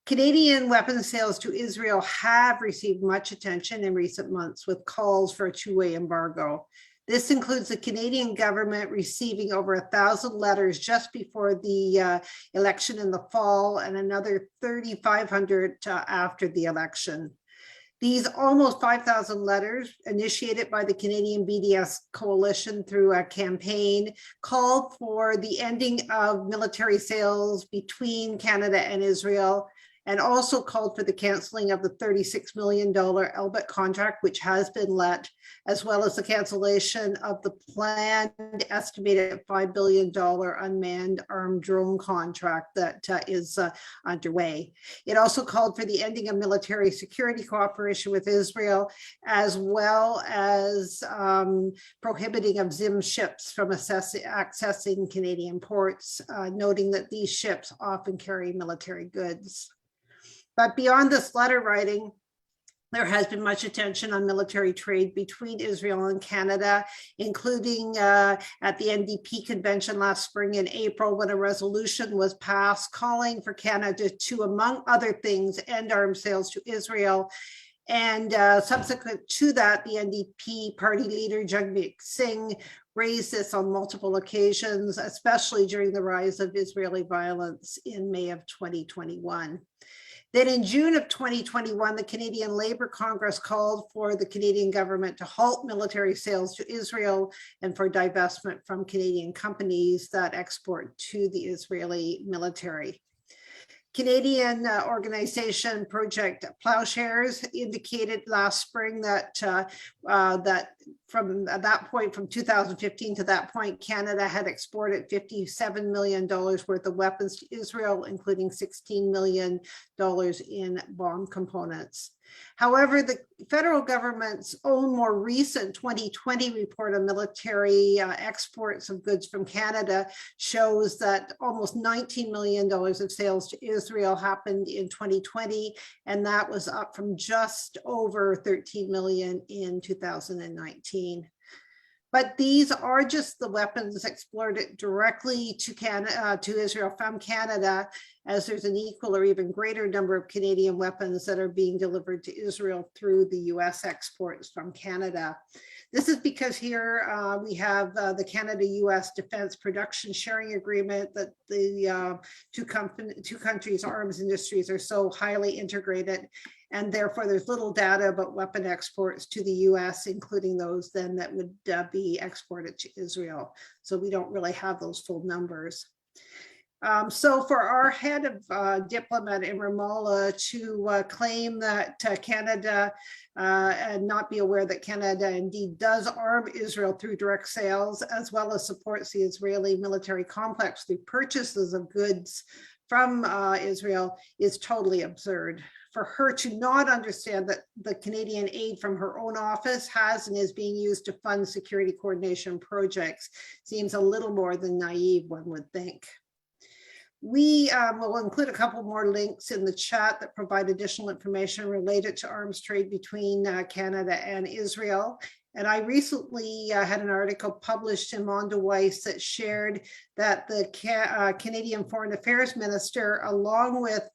Canadian weapons sales to Israel have received much attention in recent months with calls for a two-way embargo. This includes the Canadian government receiving over 1,000 letters just before the election in the fall and another 3,500 after the election. These almost 5,000 letters, initiated by the Canadian BDS coalition through a campaign, called for the ending of military sales between Canada and Israel, and also called for the canceling of the $36 million Elbit contract, which has been let, as well as the cancellation of the planned estimated $5 billion unmanned armed drone contract that is underway. It also called for the ending of military security cooperation with Israel, as well as prohibiting of Zim ships from accessing Canadian ports, noting that these ships often carry military goods. But beyond this letter writing, there has been much attention on military trade between Israel and Canada, including at the NDP convention last spring in April, when a resolution was passed calling for Canada to, among other things, end arms sales to Israel. And subsequent to that, the NDP party leader, Jagmeet Singh, raised this on multiple occasions, especially during the rise of Israeli violence in May of 2021. Then in June of 2021, the Canadian Labour Congress called for the Canadian government to halt military sales to Israel and for divestment from Canadian companies that export to the Israeli military. Canadian organization Project Plowshares indicated last spring that from that point, from 2015 to that point, Canada had exported $57 million worth of weapons to Israel, including $16 million in bomb components. However, the federal government's own more recent 2020 report on military exports of goods from Canada shows that almost $19 million of sales to Israel happened in 2020, and that was up from just over $13 million in 2019. But these are just the weapons exported directly to Canada, to Israel from Canada, as there's an equal or even greater number of Canadian weapons that are being delivered to Israel through the US exports from Canada. This is because here we have the Canada-US Defense Production Sharing Agreement that the two countries' arms industries are so highly integrated, and therefore there's little data about weapon exports to the US, including those then that would be exported to Israel. So we don't really have those full numbers. So for our head of diplomat in Ramallah to claim that Canada and not be aware that Canada indeed does arm Israel through direct sales, as well as supports the Israeli military complex through purchases of goods from Israel, is totally absurd. For her to not understand that the Canadian aid from her own office has and is being used to fund security coordination projects seems a little more than naive, one would think. We will include a couple more links in the chat that provide additional information related to arms trade between Canada and Israel. And I recently had an article published in Mondeweiss that shared that the Canadian Foreign Affairs Minister, along with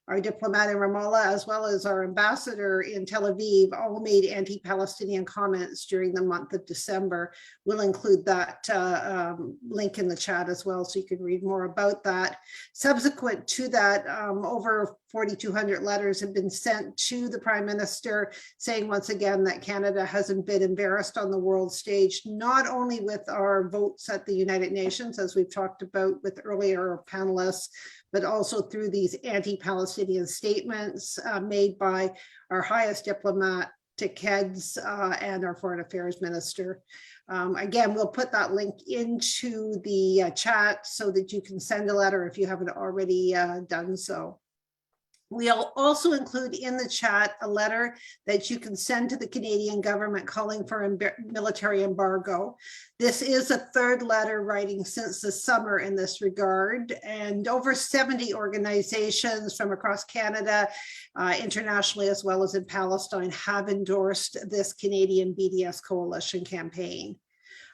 our diplomat in Ramallah, as well as our ambassador in Tel Aviv, all made anti-Palestinian comments during the month of December. We'll include that link in the chat as well, so you can read more about that. Subsequent to that, over 4,200 letters have been sent to the Prime Minister, saying once again that Canada hasn't been embarrassed on the world stage, not only with our votes at the United Nations, as we've talked about with earlier panelists, but also through these anti-Palestinian statements made by our highest diplomatic heads and our Foreign Affairs Minister. Again, we'll put that link into the chat so that you can send a letter if you haven't already done so. We'll also include in the chat a letter that you can send to the Canadian government calling for a military embargo. This is a third letter writing since the summer in this regard, and over 70 organizations from across Canada, internationally, as well as in Palestine, have endorsed this Canadian BDS coalition campaign.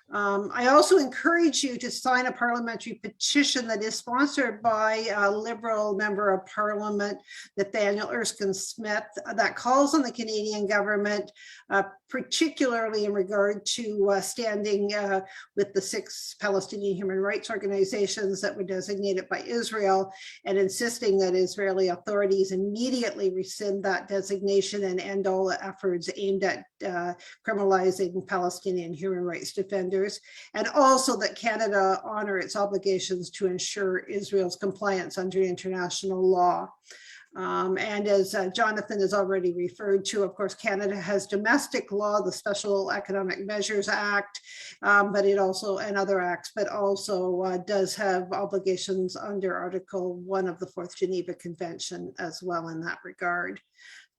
I also encourage you to sign a parliamentary petition that is sponsored by a Liberal Member of Parliament, Nathaniel Erskine-Smith, that calls on the Canadian government, particularly in regard to standing with the 6 Palestinian human rights organizations that were designated by Israel, and insisting that Israeli authorities immediately rescind that designation and end all efforts aimed at criminalizing Palestinian human rights defenders. And also that Canada honor its obligations to ensure Israel's compliance under international law. And as Jonathan has already referred to, of course, Canada has domestic law, the Special Economic Measures Act, but it also, and other acts, but also does have obligations under Article 1 of the 4th Geneva Convention as well in that regard.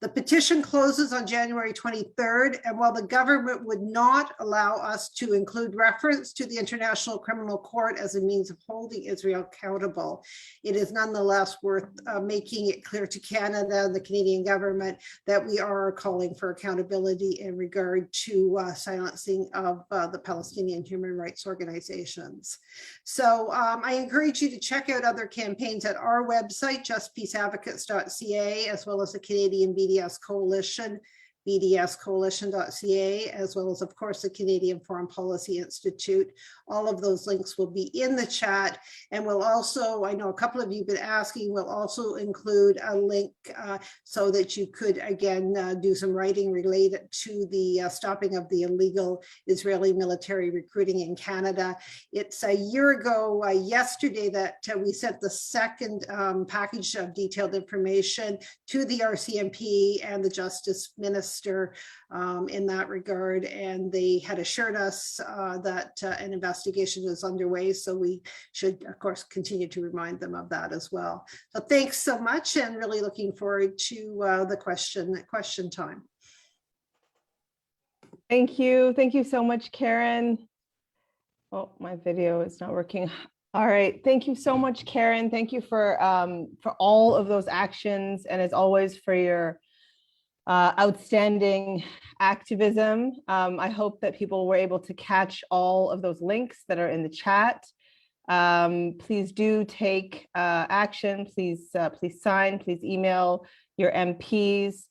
The petition closes on January 23rd, and while the government would not allow us to include reference to the International Criminal Court as a means of holding Israel accountable, it is nonetheless worth making it clear to Canada and the Canadian government that we are calling for accountability in regard to silencing of the Palestinian human rights organizations. So I encourage you to check out other campaigns at our website, justpeaceadvocates.ca, as well as the Canadian BDS Coalition, bdscoalition.ca, as well as, of course, the Canadian Foreign Policy Institute. All of those links will be in the chat. And we'll also, I know a couple of you have been asking, we'll also include a link so that you could, again, do some writing related to the stopping of the illegal Israeli military recruiting in Canada. It's a year ago yesterday that we sent the second package of detailed information to the RCMP and the Justice Minister in that regard, and they had assured us that an investigation is underway, so we should, of course, continue to remind them of that as well. So thanks so much, and really looking forward to the question time. Thank you so much, Karen. Oh, my video is not working. All right, thank you so much, Karen. Thank you for all of those actions, and as always for your outstanding activism. I hope that people were able to catch all of those links that are in the chat. Please do take action. Please sign. Please email your MPs.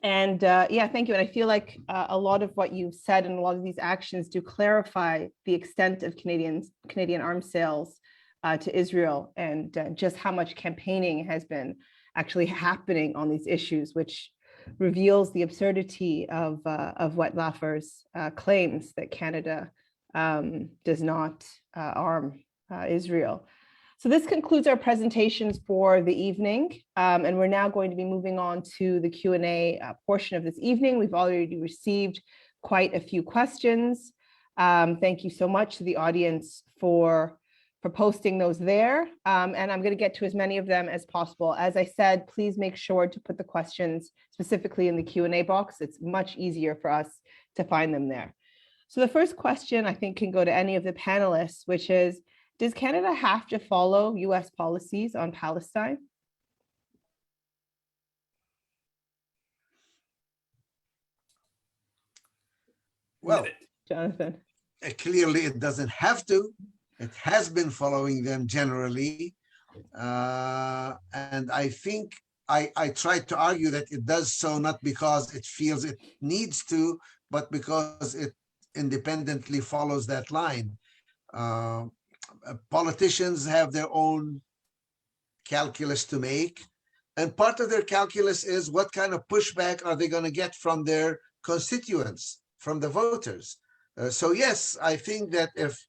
And yeah, thank you. And I feel like a lot of what you've said and a lot of these actions do clarify the extent of Canadian arms sales to Israel, and just how much campaigning has been actually happening on these issues, which reveals the absurdity of Wettlaufer's claims that Canada does not arm Israel. So this concludes our presentations for the evening, and we're now going to be moving on to the Q&A portion of this evening. We've already received quite a few questions. Thank you so much to the audience for posting those there, and I'm going to get to as many of them as possible. As I said, please make sure to put the questions specifically in the Q&A box. It's much easier for us to find them there. So the first question, I think, can go to any of the panelists, which is, does Canada have to follow US policies on Palestine? Well, Jonathan. Clearly it doesn't have to. It has been following them generally. And I think I tried to argue that it does so not because it feels it needs to, but because it independently follows that line. Politicians have their own calculus to make, and part of their calculus is what kind of pushback are they going to get from their constituents, from the voters. So yes, I think that if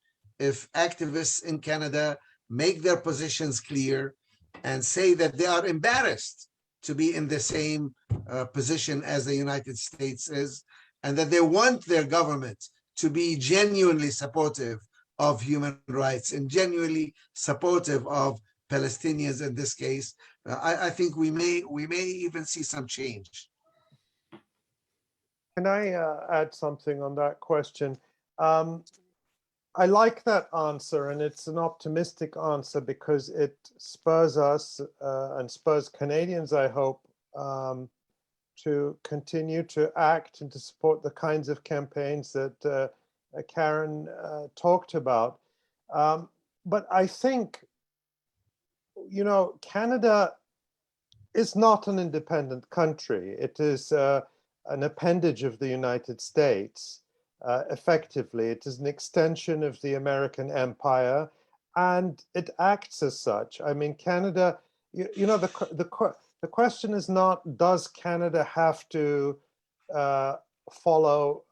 activists in Canada make their positions clear and say that they are embarrassed to be in the same position as the United States is, and that they want their government to be genuinely supportive of human rights and genuinely supportive of Palestinians in this case, I think we may even see some change. Can I add something on that question? I like that answer, and it's an optimistic answer because it spurs us and spurs Canadians, I hope, to continue to act and to support the kinds of campaigns that Karen talked about. But I think, you know, Canada is not an independent country. It is an appendage of the United States. Effectively, it is an extension of the American empire, and it acts as such. I mean, Canada, you know, the question is not, does Canada have to follow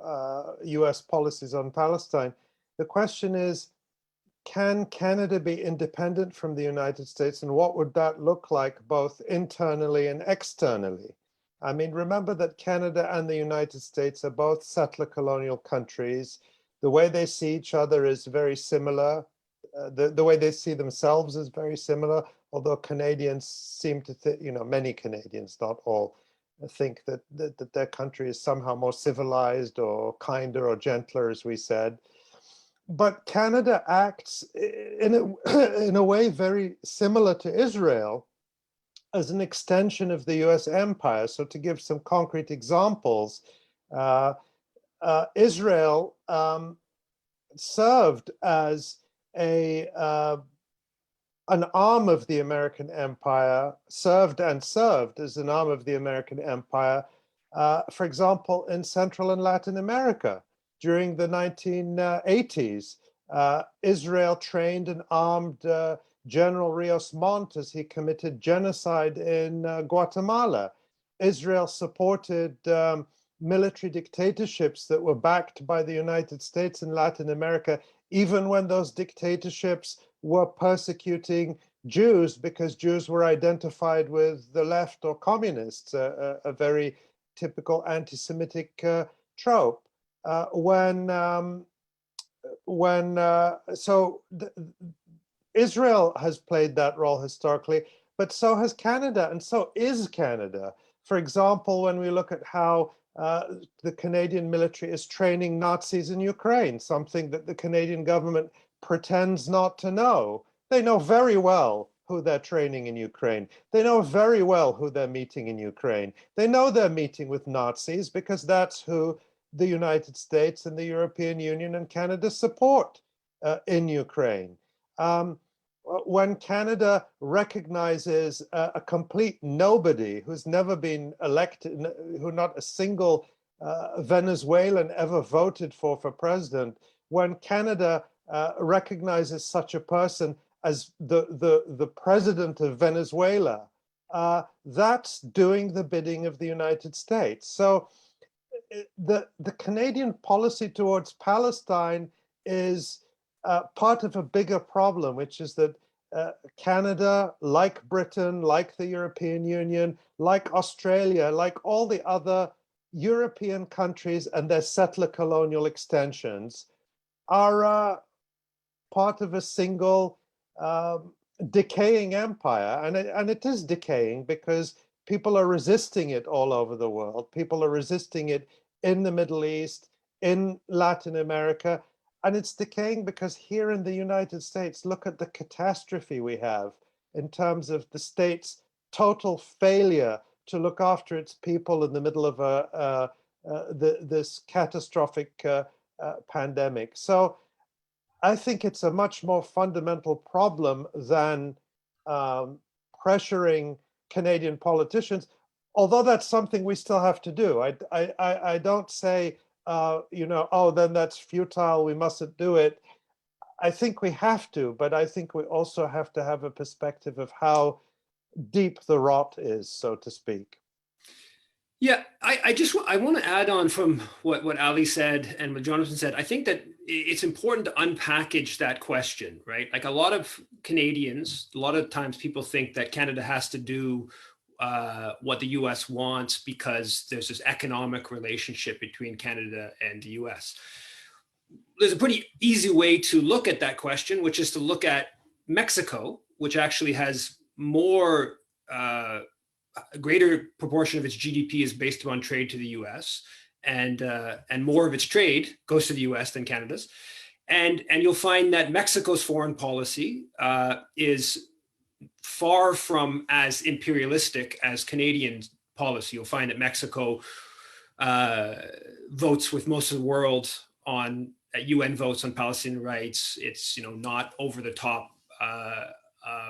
US policies on Palestine? The question is, can Canada be independent from the United States, and what would that look like both internally and externally? I mean, remember that Canada and the United States are both settler colonial countries. The way they see each other is very similar. The way they see themselves is very similar, although Canadians seem to think, you know, many Canadians, not all, think that their country is somehow more civilized or kinder or gentler, as we said. But Canada acts in a way very similar to Israel, as an extension of the US empire. So to give some concrete examples, Israel served as an arm of the American empire, served as an arm of the American empire, for example, in Central and Latin America. During the 1980s, Israel trained and armed General Rios Montt as he committed genocide in Guatemala. Israel supported military dictatorships that were backed by the United States in Latin America, even when those dictatorships were persecuting Jews because Jews were identified with the left or communists, a very typical anti-Semitic trope. Israel has played that role historically, but so has Canada, and so is Canada. For example, when we look at how the Canadian military is training Nazis in Ukraine, something that the Canadian government pretends not to know. They know very well who they're training in Ukraine. They know very well who they're meeting in Ukraine. They know they're meeting with Nazis because that's who the United States and the European Union and Canada support in Ukraine. when Canada recognizes a complete nobody who's never been elected, who not a single Venezuelan ever voted for president, when Canada recognizes such a person as the president of Venezuela, that's doing the bidding of the United States. So the Canadian policy towards Palestine is part of a bigger problem, which is that Canada, like Britain, like the European Union, like Australia, like all the other European countries and their settler colonial extensions, are part of a single decaying empire. And it is decaying because people are resisting it all over the world. People are resisting it in the Middle East, in Latin America. And it's decaying because here in the United States, look at the catastrophe we have in terms of the state's total failure to look after its people in the middle of this catastrophic pandemic. So I think it's a much more fundamental problem than pressuring Canadian politicians, although that's something we still have to do. I don't say, oh, then that's futile, we mustn't do it. I think we have to, but I think we also have to have a perspective of how deep the rot is, so to speak. Yeah, I want to add on from what Ali said and what Jonathan said. I think that it's important to unpackage that question, right? Like a lot of Canadians, a lot of times people think that Canada has to do what the US wants because there's this economic relationship between Canada and the US. There's a pretty easy way to look at that question, which is to look at Mexico, which actually has more a greater proportion of its GDP is based upon trade to the US, and more of its trade goes to the US than Canada's. And you'll find that Mexico's foreign policy is far from as imperialistic as Canadian policy. You'll find that Mexico votes with most of the world on UN votes on Palestinian rights. It's not over the top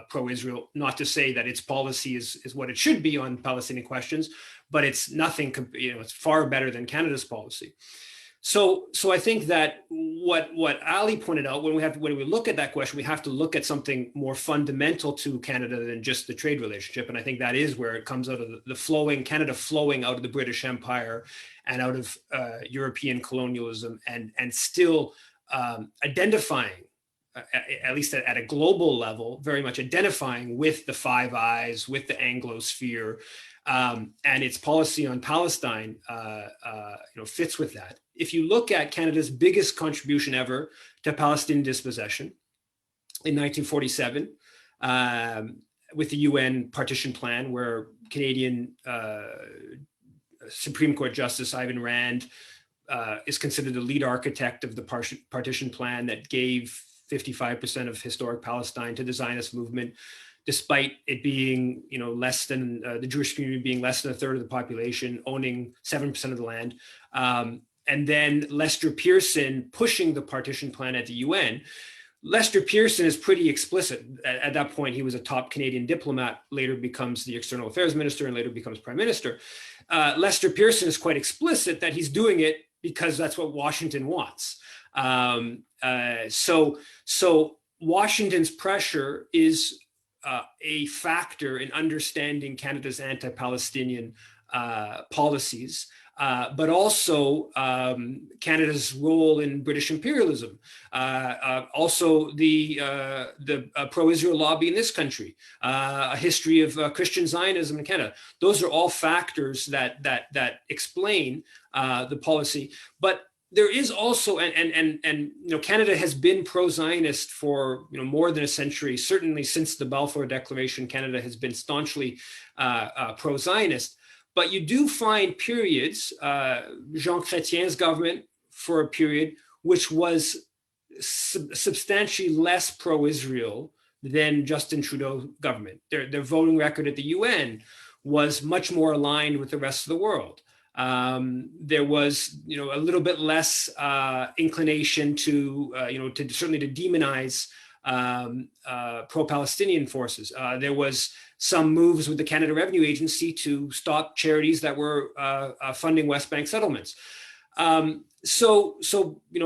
pro-Israel, not to say that its policy is what it should be on Palestinian questions, but it's nothing, it's far better than Canada's policy. So I think that what Ali pointed out, when we look at that question, we have to look at something more fundamental to Canada than just the trade relationship. And I think that is where it comes out of Canada flowing out of the British Empire and out of European colonialism, and still identifying, at least at a global level, very much identifying with the Five Eyes, with the Anglosphere, and its policy on Palestine fits with that. If you look at Canada's biggest contribution ever to Palestinian dispossession in 1947, with the UN partition plan, where Canadian Supreme Court Justice Ivan Rand is considered the lead architect of the partition plan that gave 55% of historic Palestine to the Zionist movement, despite it being, less than the Jewish community being less than a third of the population, owning 7% of the land. And then Lester Pearson pushing the partition plan at the UN. Lester Pearson is pretty explicit. At that point, he was a top Canadian diplomat, later becomes the external affairs minister, and later becomes prime minister. Lester Pearson is quite explicit that he's doing it because that's what Washington wants. So Washington's pressure is a factor in understanding Canada's anti-Palestinian policies, but also Canada's role in British imperialism, also the pro-Israel lobby in this country, a history of Christian Zionism in Canada. Those are all factors that explain the policy. But there is also, and Canada has been pro-Zionist for more than a century. Certainly since the Balfour Declaration, Canada has been staunchly pro-Zionist. But you do find periods, Jean Chrétien's government for a period, which was substantially less pro-Israel than Justin Trudeau's government. Their voting record at the UN was much more aligned with the rest of the world. There was, a little bit less inclination to, certainly to demonize pro-Palestinian forces. There was some moves with the Canada Revenue Agency to stop charities that were funding West Bank settlements. So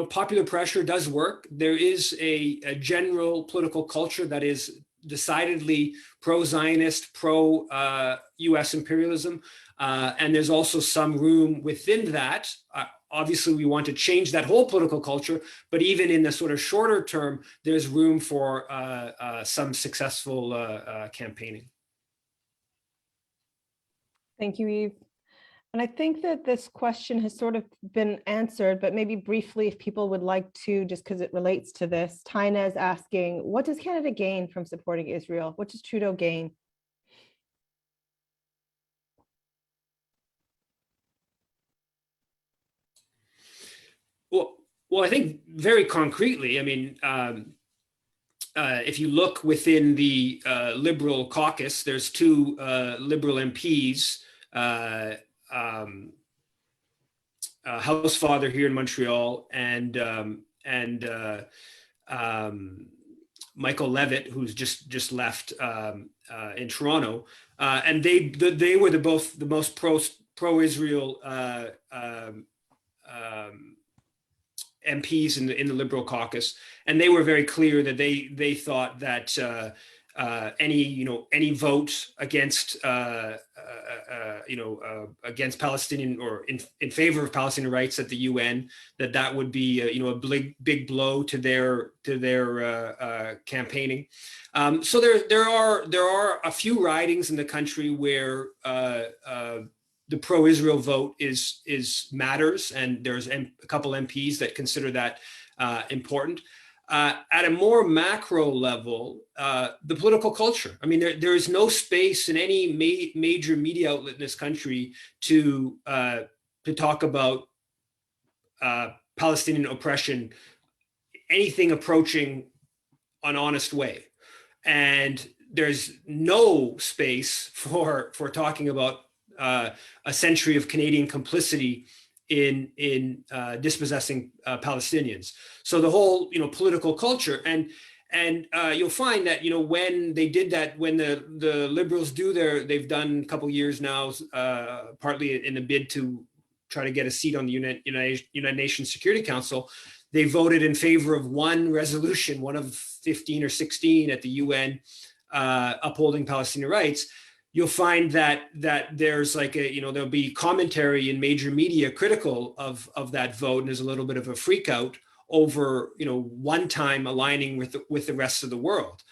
popular pressure does work. There is a general political culture that is decidedly pro-Zionist, pro-US imperialism. And there's also some room within that. Obviously, we want to change that whole political culture, but even in the sort of shorter term, there's room for some successful campaigning. Thank you, Yves. And I think that this question has sort of been answered, but maybe briefly, if people would like to, just because it relates to this, Tina is asking, what does Canada gain from supporting Israel? What does Trudeau gain? Well, I think very concretely, I mean, if you look within the Liberal caucus, there's two Liberal MPs, Housefather here in Montreal and Michael Levitt, who's just left in Toronto, and they were the most pro-Israel MPs in the Liberal caucus, and they were very clear that they thought that any vote against against Palestinian or in favor of Palestinian rights at the UN, that would be a big blow to their campaigning. So there are a few ridings in the country where the pro-Israel vote is matters, and there's a couple MPs that consider that important. At a more macro level, the political culture. I mean, there is no space in any major media outlet in this country to talk about Palestinian oppression, anything approaching an honest way, and there's no space for talking about a century of Canadian complicity in dispossessing Palestinians. So the whole political culture, and you'll find that when they did that, when the Liberals they've done a couple years now, partly in a bid to try to get a seat on the United Nations Security Council, they voted in favor of one resolution, one of 15 or 16 at the UN, upholding Palestinian rights. You'll find that there's like there'll be commentary in major media critical of that vote, and there's a little bit of a freak out over one time aligning with the rest of the world.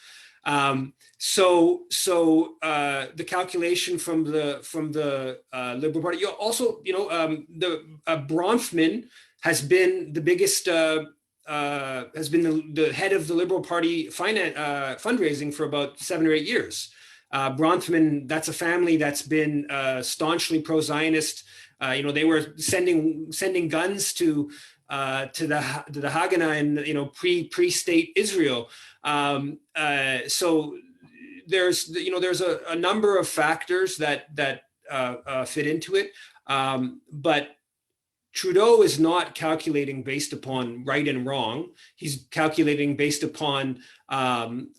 So the calculation from the Liberal Party, also the Bronfman has been the biggest has been the head of the Liberal Party fundraising for about 7 or 8 years. Bronfman, that's a family that's been staunchly pro-Zionist. They were sending guns to the Haganah in pre-state Israel. So there's a number of factors that fit into it, but Trudeau is not calculating based upon right and wrong. He's calculating based upon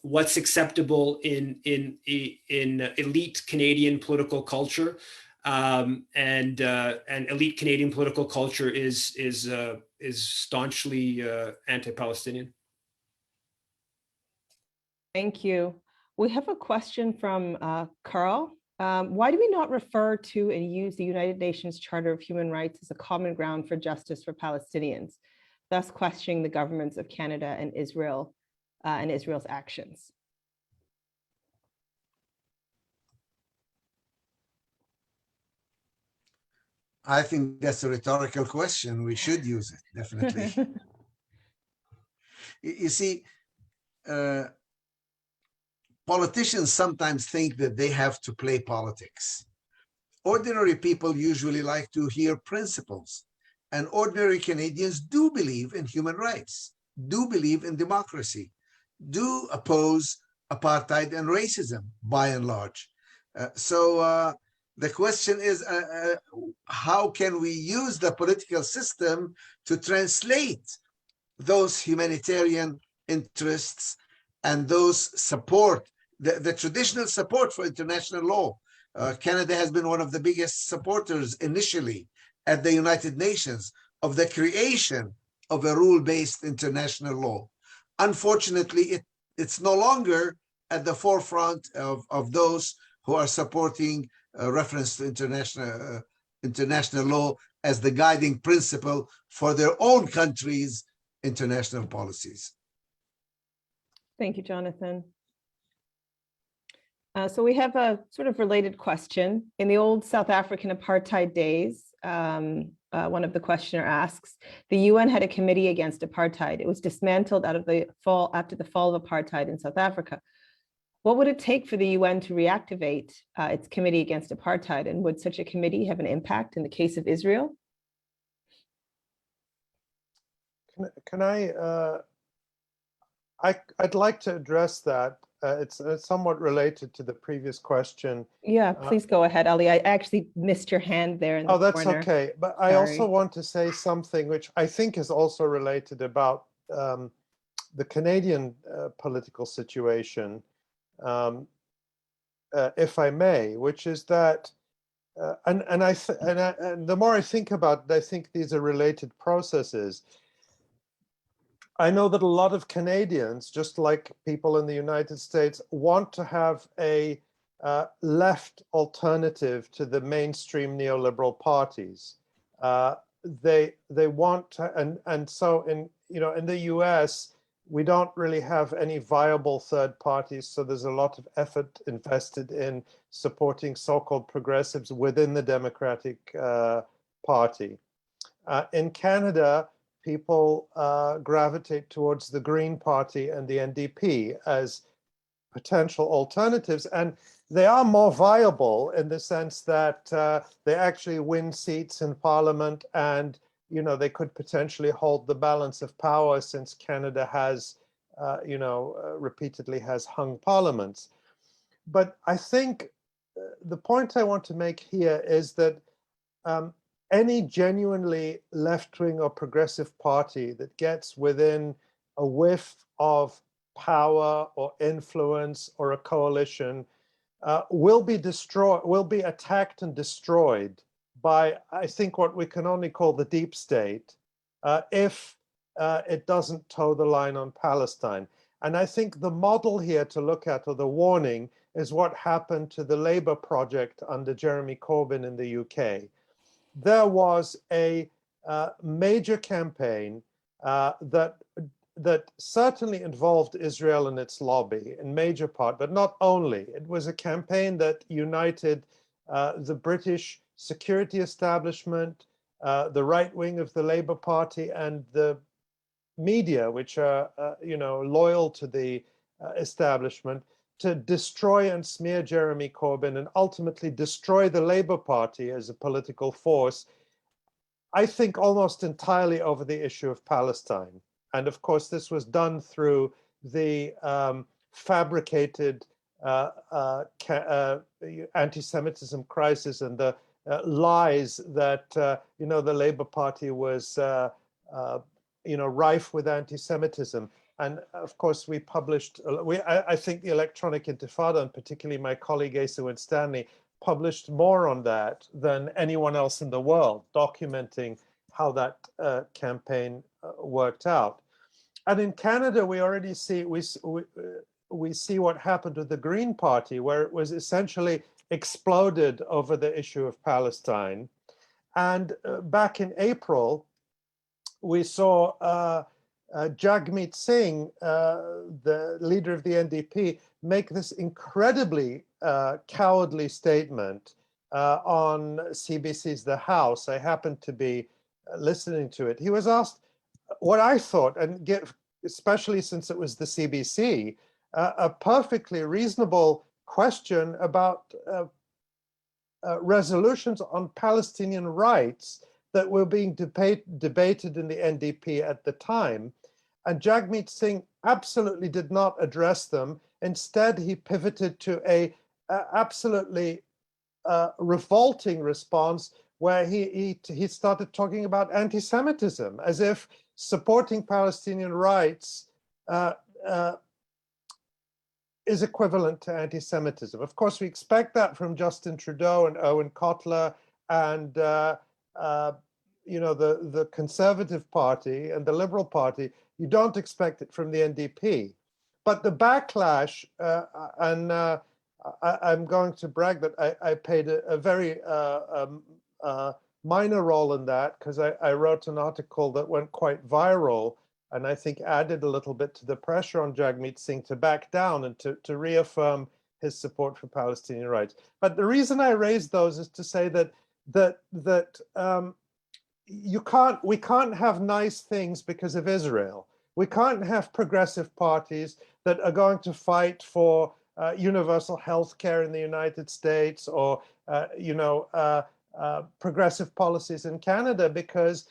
what's acceptable in elite Canadian political culture, and elite Canadian political culture is staunchly anti-Palestinian. Thank you. We have a question from Carl. Why do we not refer to and use the United Nations Charter of Human Rights as a common ground for justice for Palestinians, thus questioning the governments of Canada and Israel and Israel's actions? I think that's a rhetorical question. We should use it, definitely. You see, politicians sometimes think that they have to play politics. Ordinary people usually like to hear principles, and ordinary Canadians do believe in human rights, do believe in democracy, do oppose apartheid and racism by and large. So the question is, how can we use the political system to translate those humanitarian interests and those support, the traditional support for international law. Canada has been one of the biggest supporters initially at the United Nations of the creation of a rule-based international law. Unfortunately, it's no longer at the forefront of those who are supporting reference to international law as the guiding principle for their own countries' international policies. Thank you, Jonathan. So we have a sort of related question. In the old South African apartheid days, one of the questioner asks, the UN had a committee against apartheid. It was dismantled after the fall of apartheid in South Africa. What would it take for the UN to reactivate its committee against apartheid? And would such a committee have an impact in the case of Israel? I'd like to address that. It's somewhat related to the previous question. Yeah, please go ahead, Ali. I actually missed your hand there in the corner. Oh, that's okay. But I also want to say something which I think is also related about the Canadian political situation, if I may, which is that, and the more I think about it, I think these are related processes. I know that a lot of Canadians, just like people in the United States, want to have a left alternative to the mainstream neoliberal parties. They want to, and so in the US, we don't really have any viable third parties. So there's a lot of effort invested in supporting so-called progressives within the Democratic Party. In Canada, people gravitate towards the Green Party and the NDP as potential alternatives. And they are more viable in the sense that they actually win seats in Parliament, and they could potentially hold the balance of power, since Canada has, repeatedly has hung parliaments. But I think the point I want to make here is that any genuinely left-wing or progressive party that gets within a whiff of power or influence or a coalition will be attacked and destroyed by, I think, what we can only call the deep state if it doesn't toe the line on Palestine. And I think the model here to look at, or the warning, is what happened to the Labour project under Jeremy Corbyn in the UK. There was a major campaign that certainly involved Israel and its lobby in major part, but not only. It was a campaign that united the British security establishment, the right wing of the Labour Party, and the media, which are loyal to the establishment, to destroy and smear Jeremy Corbyn and ultimately destroy the Labour Party as a political force, I think almost entirely over the issue of Palestine. And of course, this was done through the fabricated anti-Semitism crisis and the lies that the Labour Party was rife with anti-Semitism. And of course, we published, I think the Electronic Intifada, and particularly my colleague Asa Winstanley, published more on that than anyone else in the world, documenting how that campaign worked out. And in Canada, we already see, we see what happened with the Green Party, where it was essentially exploded over the issue of Palestine. And back in April, we saw Jagmeet Singh, the leader of the NDP, make this incredibly cowardly statement on CBC's The House. I happened to be listening to it. He was asked what I thought, and especially since it was the CBC, a perfectly reasonable question about resolutions on Palestinian rights that were being debated in the NDP at the time. And Jagmeet Singh absolutely did not address them. Instead, he pivoted to a absolutely revolting response where he started talking about anti-Semitism, as if supporting Palestinian rights is equivalent to anti-Semitism. Of course, we expect that from Justin Trudeau and Owen Kotler and the Conservative Party and the Liberal Party. You don't expect it from the NDP. But the backlash, I'm going to brag that I played a very minor role in that, because I wrote an article that went quite viral, and I think added a little bit to the pressure on Jagmeet Singh to back down and to reaffirm his support for Palestinian rights. But the reason I raised those is to say that we can't have nice things because of Israel. We can't have progressive parties that are going to fight for universal health care in the United States, or progressive policies in Canada, because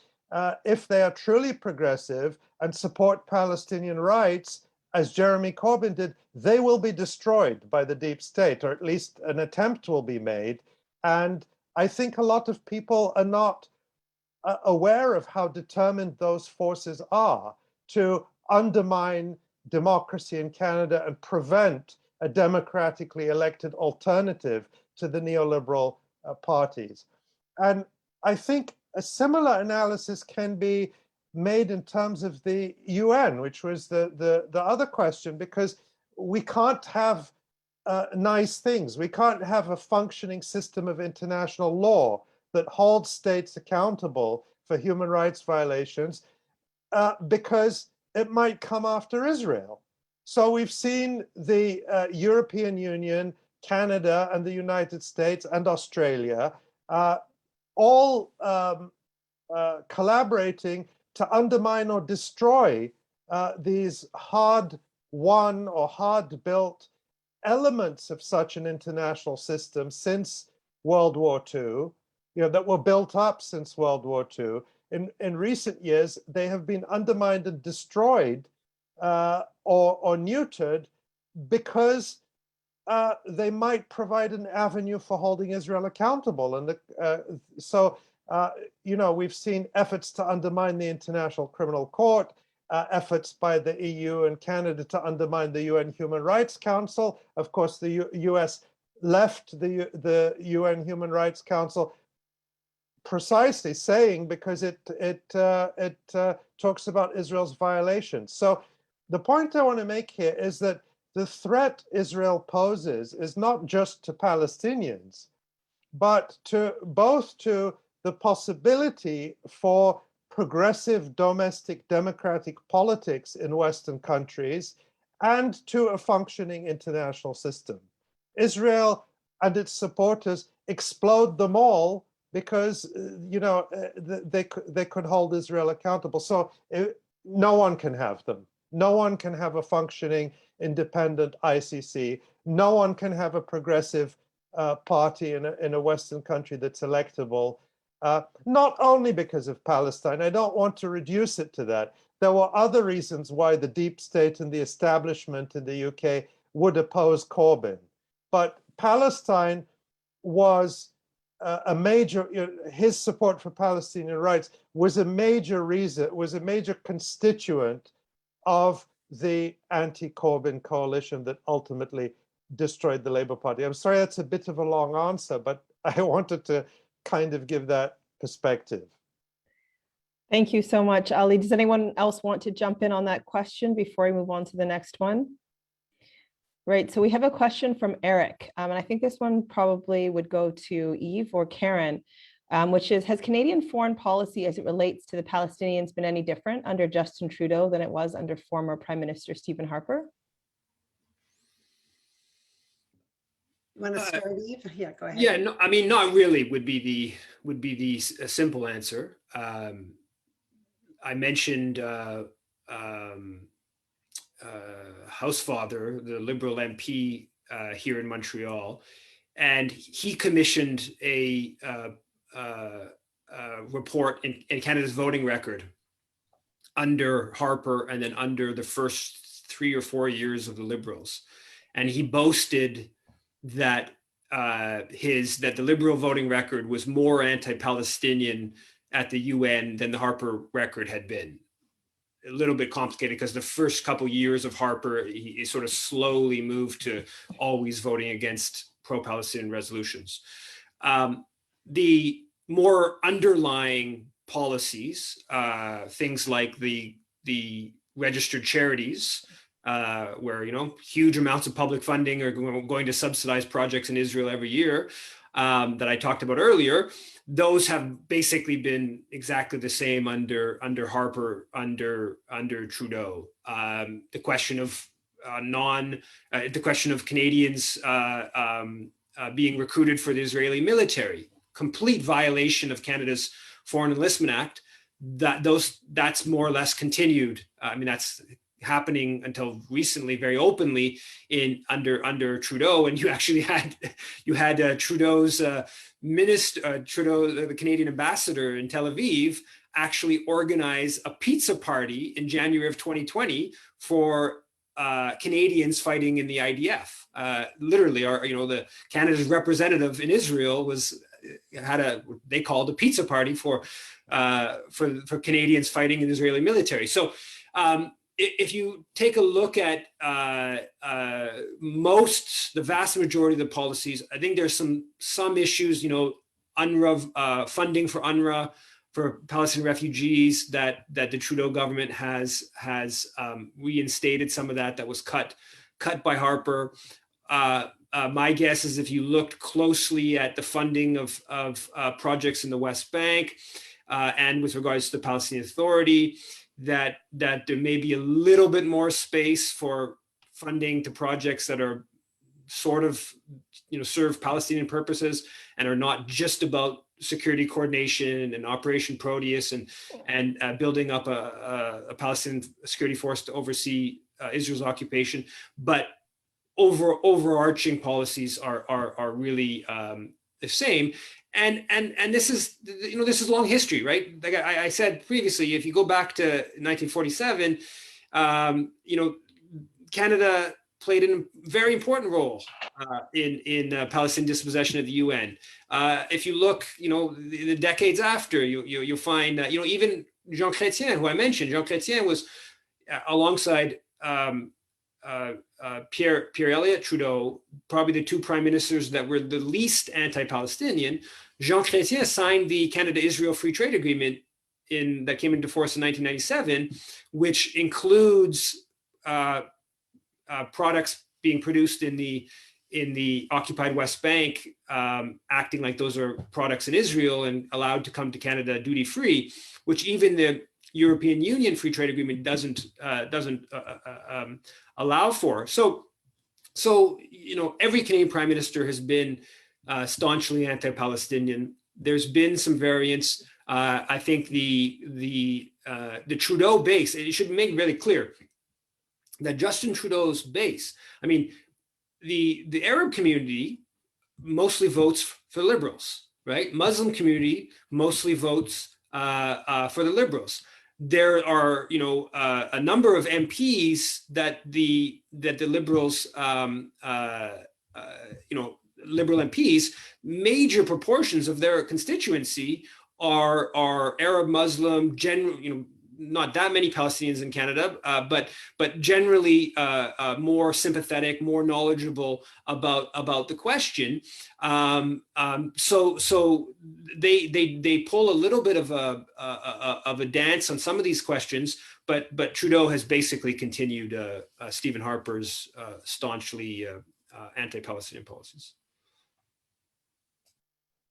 if they are truly progressive and support Palestinian rights, as Jeremy Corbyn did, they will be destroyed by the deep state, or at least an attempt will be made. And I think a lot of people are not aware of how determined those forces are to undermine democracy in Canada and prevent a democratically elected alternative to the neoliberal parties. And I think a similar analysis can be made in terms of the UN, which was the other question, because we can't have nice things. We can't have a functioning system of international law that holds states accountable for human rights violations, because it might come after Israel. So we've seen the European Union, Canada, and the United States and Australia all collaborating to undermine or destroy these hard-won or hard-built elements of such an international system since World War II, that were built up since World War II. In recent years, they have been undermined and destroyed or neutered because they might provide an avenue for holding Israel accountable. And we've seen efforts to undermine the International Criminal Court, efforts by the EU and Canada to undermine the UN Human Rights Council. Of course, the US left the UN Human Rights Council precisely saying because it talks about Israel's violations. So the point I want to make here is that the threat Israel poses is not just to Palestinians, but both to the possibility for progressive domestic democratic politics in Western countries and to a functioning international system. Israel and its supporters explode them all because they could hold Israel accountable. So no one can have them. No one can have a functioning independent ICC. No one can have a progressive party in a Western country that's electable. Not only because of Palestine. I don't want to reduce it to that. There were other reasons why the deep state and the establishment in the UK would oppose Corbyn. But Palestine was a major, his support for Palestinian rights was a major reason, was a major constituent of the anti-Corbyn coalition that ultimately destroyed the Labour Party. I'm sorry, that's a bit of a long answer, but I wanted to kind of give that perspective. Thank you so much, Ali. Does anyone else want to jump in on that question before we move on to the next one? Right, so we have a question from Eric, and I think this one probably would go to Yves or Karen, which is, has Canadian foreign policy as it relates to the Palestinians been any different under Justin Trudeau than it was under former Prime Minister Stephen Harper? You want to start, Yves? Yeah, go ahead. Yeah, no, I mean, not really would be the simple answer. I mentioned Housefather, the Liberal MP here in Montreal, and he commissioned a report in Canada's voting record under Harper and then under the first 3 or 4 years of the Liberals, and he boasted that that the Liberal voting record was more anti-Palestinian at the UN than the Harper record had been. a little bit complicated because the first couple years of Harper, he sort of slowly moved to always voting against pro-Palestinian resolutions. The more underlying policies, things like the registered charities, where huge amounts of public funding are going to subsidize projects in Israel every year, that I talked about earlier, those have basically been exactly the same under Harper, under Trudeau. The question of the question of Canadians being recruited for the Israeli military, complete violation of Canada's Foreign Enlistment Act. That's more or less continued. I mean, that's happening until recently very openly under Trudeau, and you actually had Trudeau's Trudeau, the Canadian ambassador in Tel Aviv, actually organize a pizza party in January of 2020 for Canadians fighting in the IDF. Literally, the Canada's representative in Israel they called a pizza party for Canadians fighting in the Israeli military. So if you take a look at the vast majority of the policies, I think there's some issues, UNRWA, funding for UNRWA, for Palestinian refugees, that the Trudeau government has reinstated some of that was cut by Harper. My guess is if you looked closely at the funding of projects in the West Bank and with regards to the Palestinian Authority, that there may be a little bit more space for funding to projects that are sort of, serve Palestinian purposes and are not just about security coordination and Operation Proteus and building up a Palestinian security force to oversee Israel's occupation, but overarching policies are really the same. And this is long history, right? Like I said previously, if you go back to 1947, Canada played a very important role in Palestinian dispossession of the UN. If you look, the decades after, you'll find that, even Jean Chrétien, who I mentioned, Jean Chrétien was alongside Pierre Elliott Trudeau, probably the two prime ministers that were the least anti-Palestinian. Jean Chrétien signed the Canada-Israel Free Trade Agreement that came into force in 1997, which includes products being produced in the occupied West Bank, acting like those are products in Israel and allowed to come to Canada duty-free, which even the European Union Free Trade Agreement doesn't allow for. So every Canadian Prime Minister has been staunchly anti-Palestinian. There's been some variants. I think the Trudeau base, it should make really clear that Justin Trudeau's base, I mean, the Arab community mostly votes for liberals, right? Muslim community mostly votes for the liberals. There are, a number of MPs that the liberals, liberal MPs, major proportions of their constituency are Arab, Muslim, not that many Palestinians in Canada, but generally more sympathetic, more knowledgeable about the question. So they pull a little bit of a dance on some of these questions, but Trudeau has basically continued Stephen Harper's staunchly anti-Palestinian policies.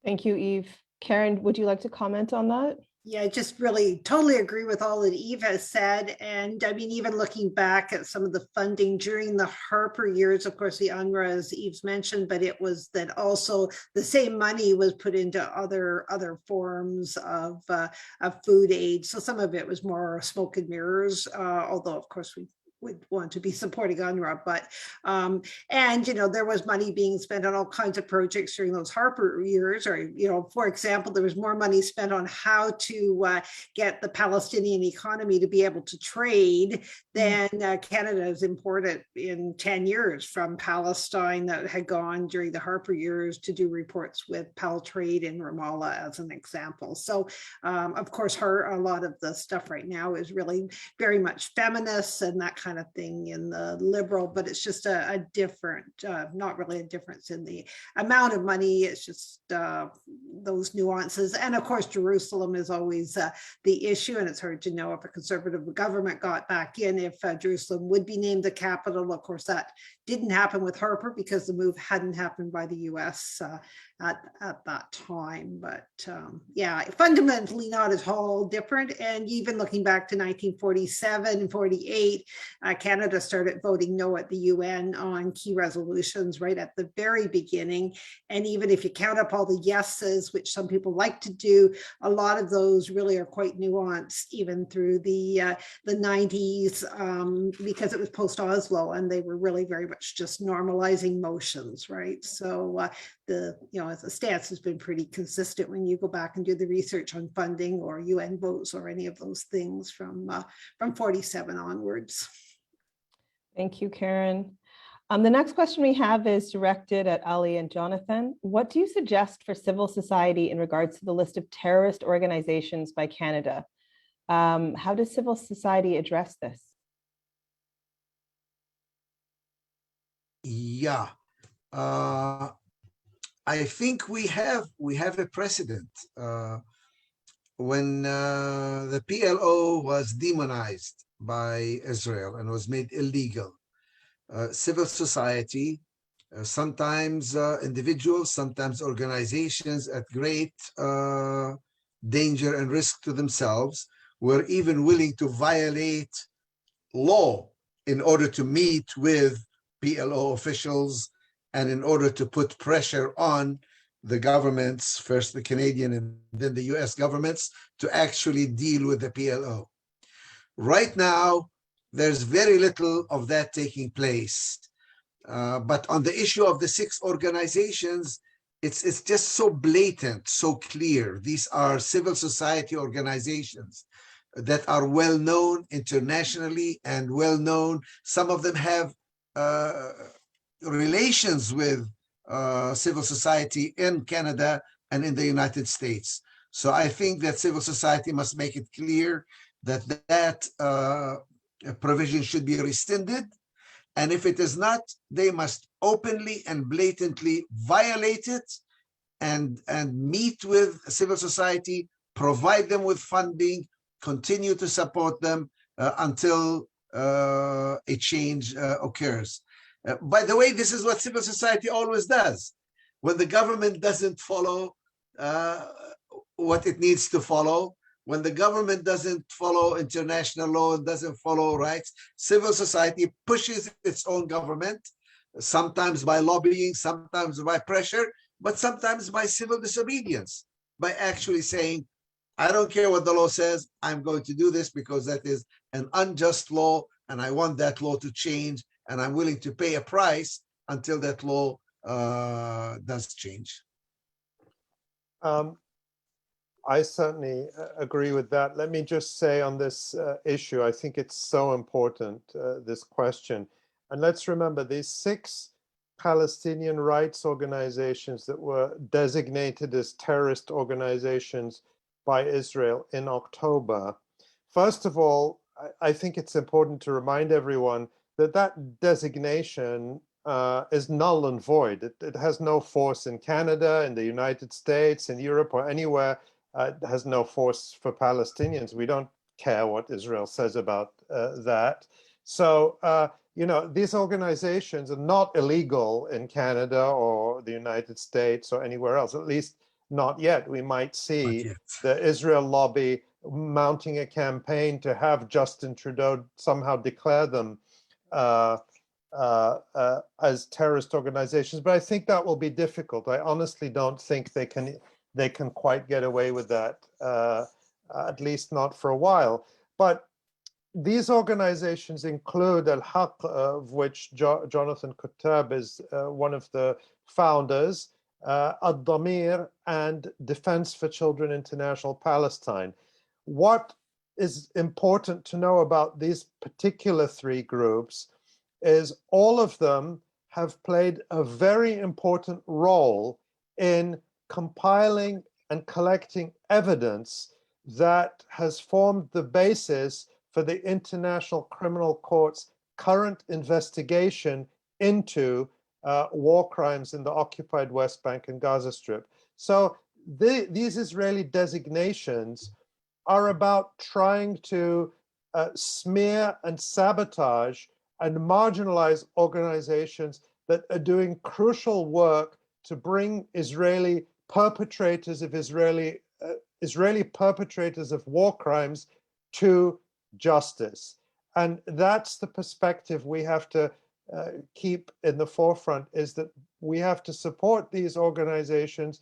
Thank you, Yves. Karen, would you like to comment on that? Yeah, I just really totally agree with all that Yves has said. And I mean, even looking back at some of the funding during the Harper years, of course, the UNRWA, as Yves mentioned, but it was that also the same money was put into other forms of food aid. So some of it was more smoke and mirrors, although, of course, we would want to be supporting UNRWA, but and there was money being spent on all kinds of projects during those Harper years, or for example, there was more money spent on how to get the Palestinian economy to be able to trade than Canada has imported in 10 years from Palestine, that had gone during the Harper years to do reports with Pal Trade in Ramallah, as an example. So of course, a lot of the stuff right now is really very much feminist and that kind of thing in the liberal, but it's just a different, not really a difference in the amount of money. It's just those nuances. And of course, Jerusalem is always the issue, and it's hard to know if a conservative government got back in, if Jerusalem would be named the capital. Of course, that didn't happen with Harper because the move hadn't happened by the US at that time. But yeah, fundamentally not at all different. And even looking back to 1947 and 48, Canada started voting no at the UN on key resolutions right at the very beginning. And even if you count up all the yeses, which some people like to do, a lot of those really are quite nuanced, even through the 90s, because it was post-Oslo, and they were really very much just normalizing motions, right? So the stance has been pretty consistent when you go back and do the research on funding or UN votes or any of those things from 47 onwards. Thank you, Karen. The next question we have is directed at Ali and Jonathan. What do you suggest for civil society in regards to the list of terrorist organizations by Canada? How does civil society address this? Yeah, I think we have a precedent. When the PLO was demonized by Israel and was made illegal, civil society, sometimes individuals, sometimes organizations at great danger and risk to themselves, were even willing to violate law in order to meet with PLO officials and in order to put pressure on the governments, first the Canadian and then the US governments, to actually deal with the PLO. Right now, there's very little of that taking place. But on the issue of the 6 organizations, it's just so blatant, so clear. These are civil society organizations that are well known internationally and well known. Some of them have relations with civil society in Canada and in the United States. So I think that civil society must make it clear that that provision should be rescinded. And if it is not, they must openly and blatantly violate it and meet with civil society, provide them with funding, continue to support them until a change occurs. By the way, this is what civil society always does. When the government doesn't follow what it needs to follow, when the government doesn't follow international law and doesn't follow rights, civil society pushes its own government, sometimes by lobbying, sometimes by pressure, but sometimes by civil disobedience, by actually saying, I don't care what the law says, I'm going to do this because that is an unjust law and I want that law to change, and I'm willing to pay a price until that law does change. I certainly agree with that. Let me just say on this issue, I think it's so important, this question. And let's remember these 6 Palestinian rights organizations that were designated as terrorist organizations by Israel in October. First of all, I think it's important to remind everyone that that designation is null and void. It has no force in Canada, in the United States, in Europe, or anywhere. It has no force for Palestinians. We don't care what Israel says about that. So, these organizations are not illegal in Canada or the United States or anywhere else, at least not yet. We might see the Israel lobby mounting a campaign to have Justin Trudeau somehow declare them as terrorist organizations, but I think that will be difficult. I honestly don't think they can quite get away with that, at least not for a while. But these organizations include Al-Haq, of which Jonathan Kuttab is one of the founders, Ad-Damir, and Defense for Children International Palestine. What is important to know about these particular three groups is all of them have played a very important role in compiling and collecting evidence that has formed the basis for the International Criminal Court's current investigation into war crimes in the occupied West Bank and Gaza Strip. So these Israeli designations are about trying to smear and sabotage and marginalize organizations that are doing crucial work to bring Israeli perpetrators of Israeli perpetrators of war crimes to justice. And that's the perspective we have to keep in the forefront, is that we have to support these organizations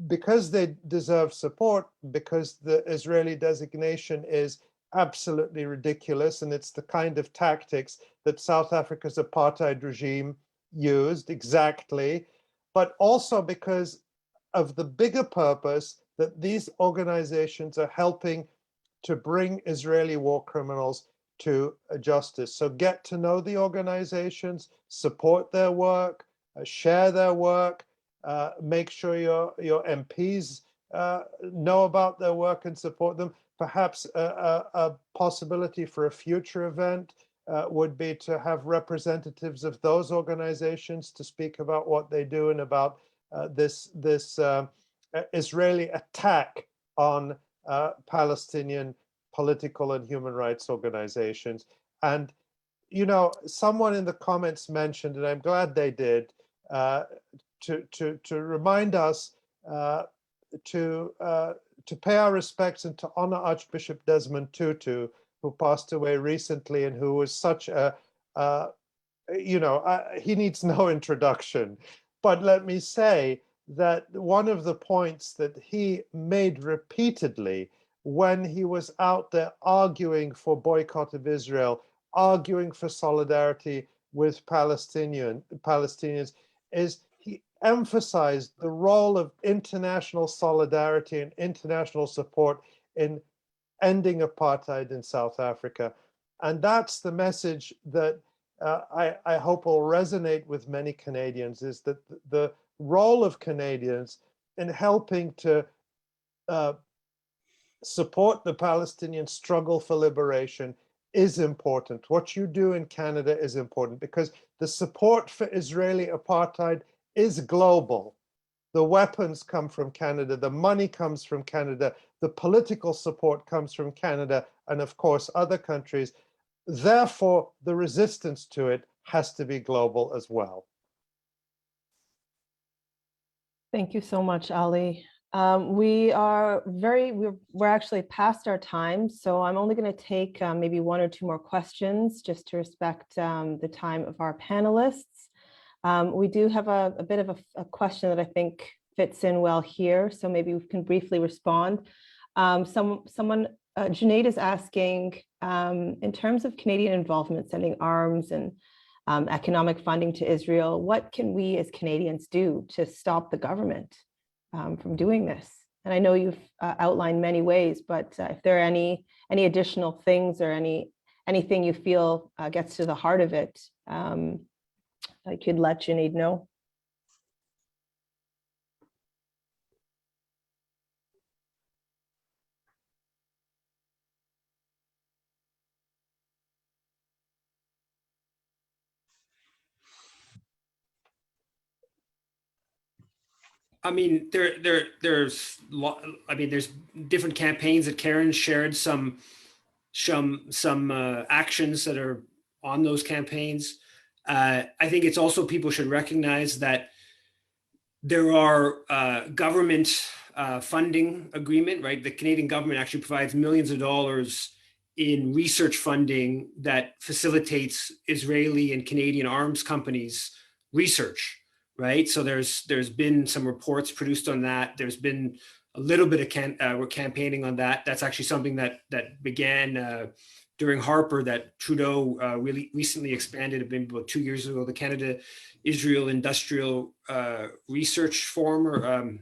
because they deserve support, because the Israeli designation is absolutely ridiculous, and it's the kind of tactics that South Africa's apartheid regime used exactly, but also because of the bigger purpose that these organizations are helping to bring Israeli war criminals to justice. So get to know the organizations, support their work, share their work, make sure your MPs know about their work and support them. Perhaps a possibility for a future event would be to have representatives of those organizations to speak about what they do and about this Israeli attack on Palestinian political and human rights organizations. And, you know, someone in the comments mentioned, and I'm glad they did, to remind us to pay our respects and to honor Archbishop Desmond Tutu, who passed away recently and who was such a, he needs no introduction. But let me say that one of the points that he made repeatedly when he was out there arguing for boycott of Israel, arguing for solidarity with Palestinians, is he emphasized the role of international solidarity and international support in ending apartheid in South Africa. And that's the message that I hope will resonate with many Canadians, is that the role of Canadians in helping to support the Palestinian struggle for liberation is important. What you do in Canada is important because the support for Israeli apartheid is global. The weapons come from Canada, the money comes from Canada, the political support comes from Canada, and of course other countries. Therefore, the resistance to it has to be global as well. Thank you so much, Ali. We're actually past our time, so I'm only going to take maybe one or two more questions just to respect the time of our panelists. We do have a bit of a question that I think fits in well here, so maybe we can briefly respond. Junaid is asking, in terms of Canadian involvement, sending arms and economic funding to Israel, what can we as Canadians do to stop the government from doing this? And I know you've outlined many ways, but if there are any additional things or anything you feel gets to the heart of it, I could let Junaid know. I mean, there's different campaigns that Karen shared, some actions that are on those campaigns. I think it's also, people should recognize that there are government funding agreement, right? The Canadian government actually provides millions of dollars in research funding that facilitates Israeli and Canadian arms companies' research. Right, so there's been some reports produced on that. There's been little bit of we're campaigning on that. That's actually something that began during Harper, that Trudeau really recently expanded, maybe about 2 years ago, the Canada-Israel Industrial Research Forum, or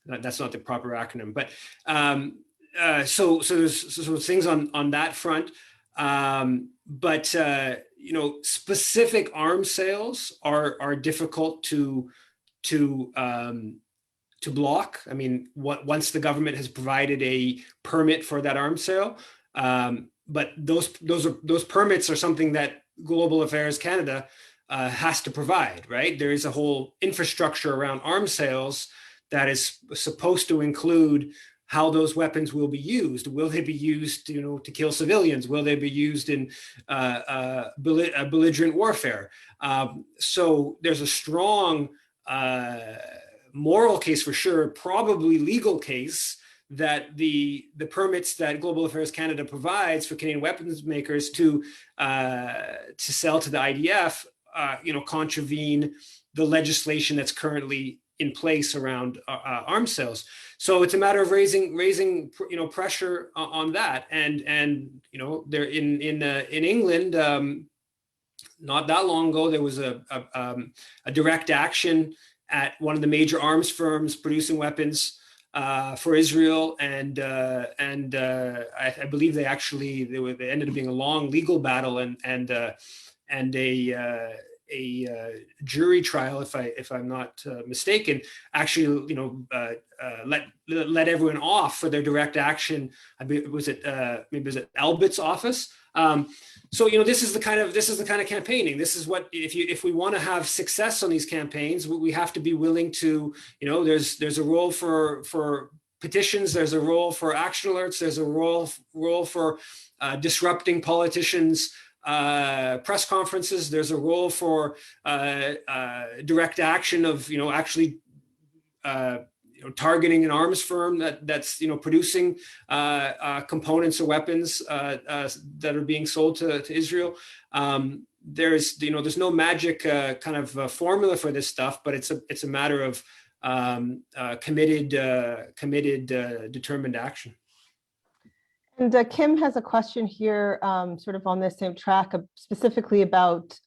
that's not the proper acronym, but so there's things on that front. But you know, specific arms sales are difficult to block. I mean, once the government has provided a permit for that arms sale, but those permits are something that Global Affairs Canada has to provide, right? There is a whole infrastructure around arms sales that is supposed to include how those weapons will be used. Will they be used, you know, to kill civilians? Will they be used in belligerent warfare? So there's a strong moral case for sure, probably legal case, that the permits that Global Affairs Canada provides for Canadian weapons makers to sell to the IDF, you know, contravene the legislation that's currently in place around arms sales. So it's a matter of raising you know, pressure on that. And you know, there in England, not that long ago, there was a direct action at one of the major arms firms producing weapons for Israel, and I believe they ended up being a long legal battle and a jury trial, if I'm not mistaken, actually, you know, let everyone off for their direct action. Maybe it was at Albit's office. So, you know, this is the kind of campaigning. This is what, if we want to have success on these campaigns, we have to be willing to, you know, there's a role for petitions, there's a role for action alerts, there's a role for disrupting politicians' press conferences. There's a role for direct action of, you know, actually you know, targeting an arms firm that's you know, producing components or weapons that are being sold to Israel. There's, you know, there's no magic kind of formula for this stuff, but it's a matter of committed, determined action. And Kim has a question here, sort of on this same track, specifically about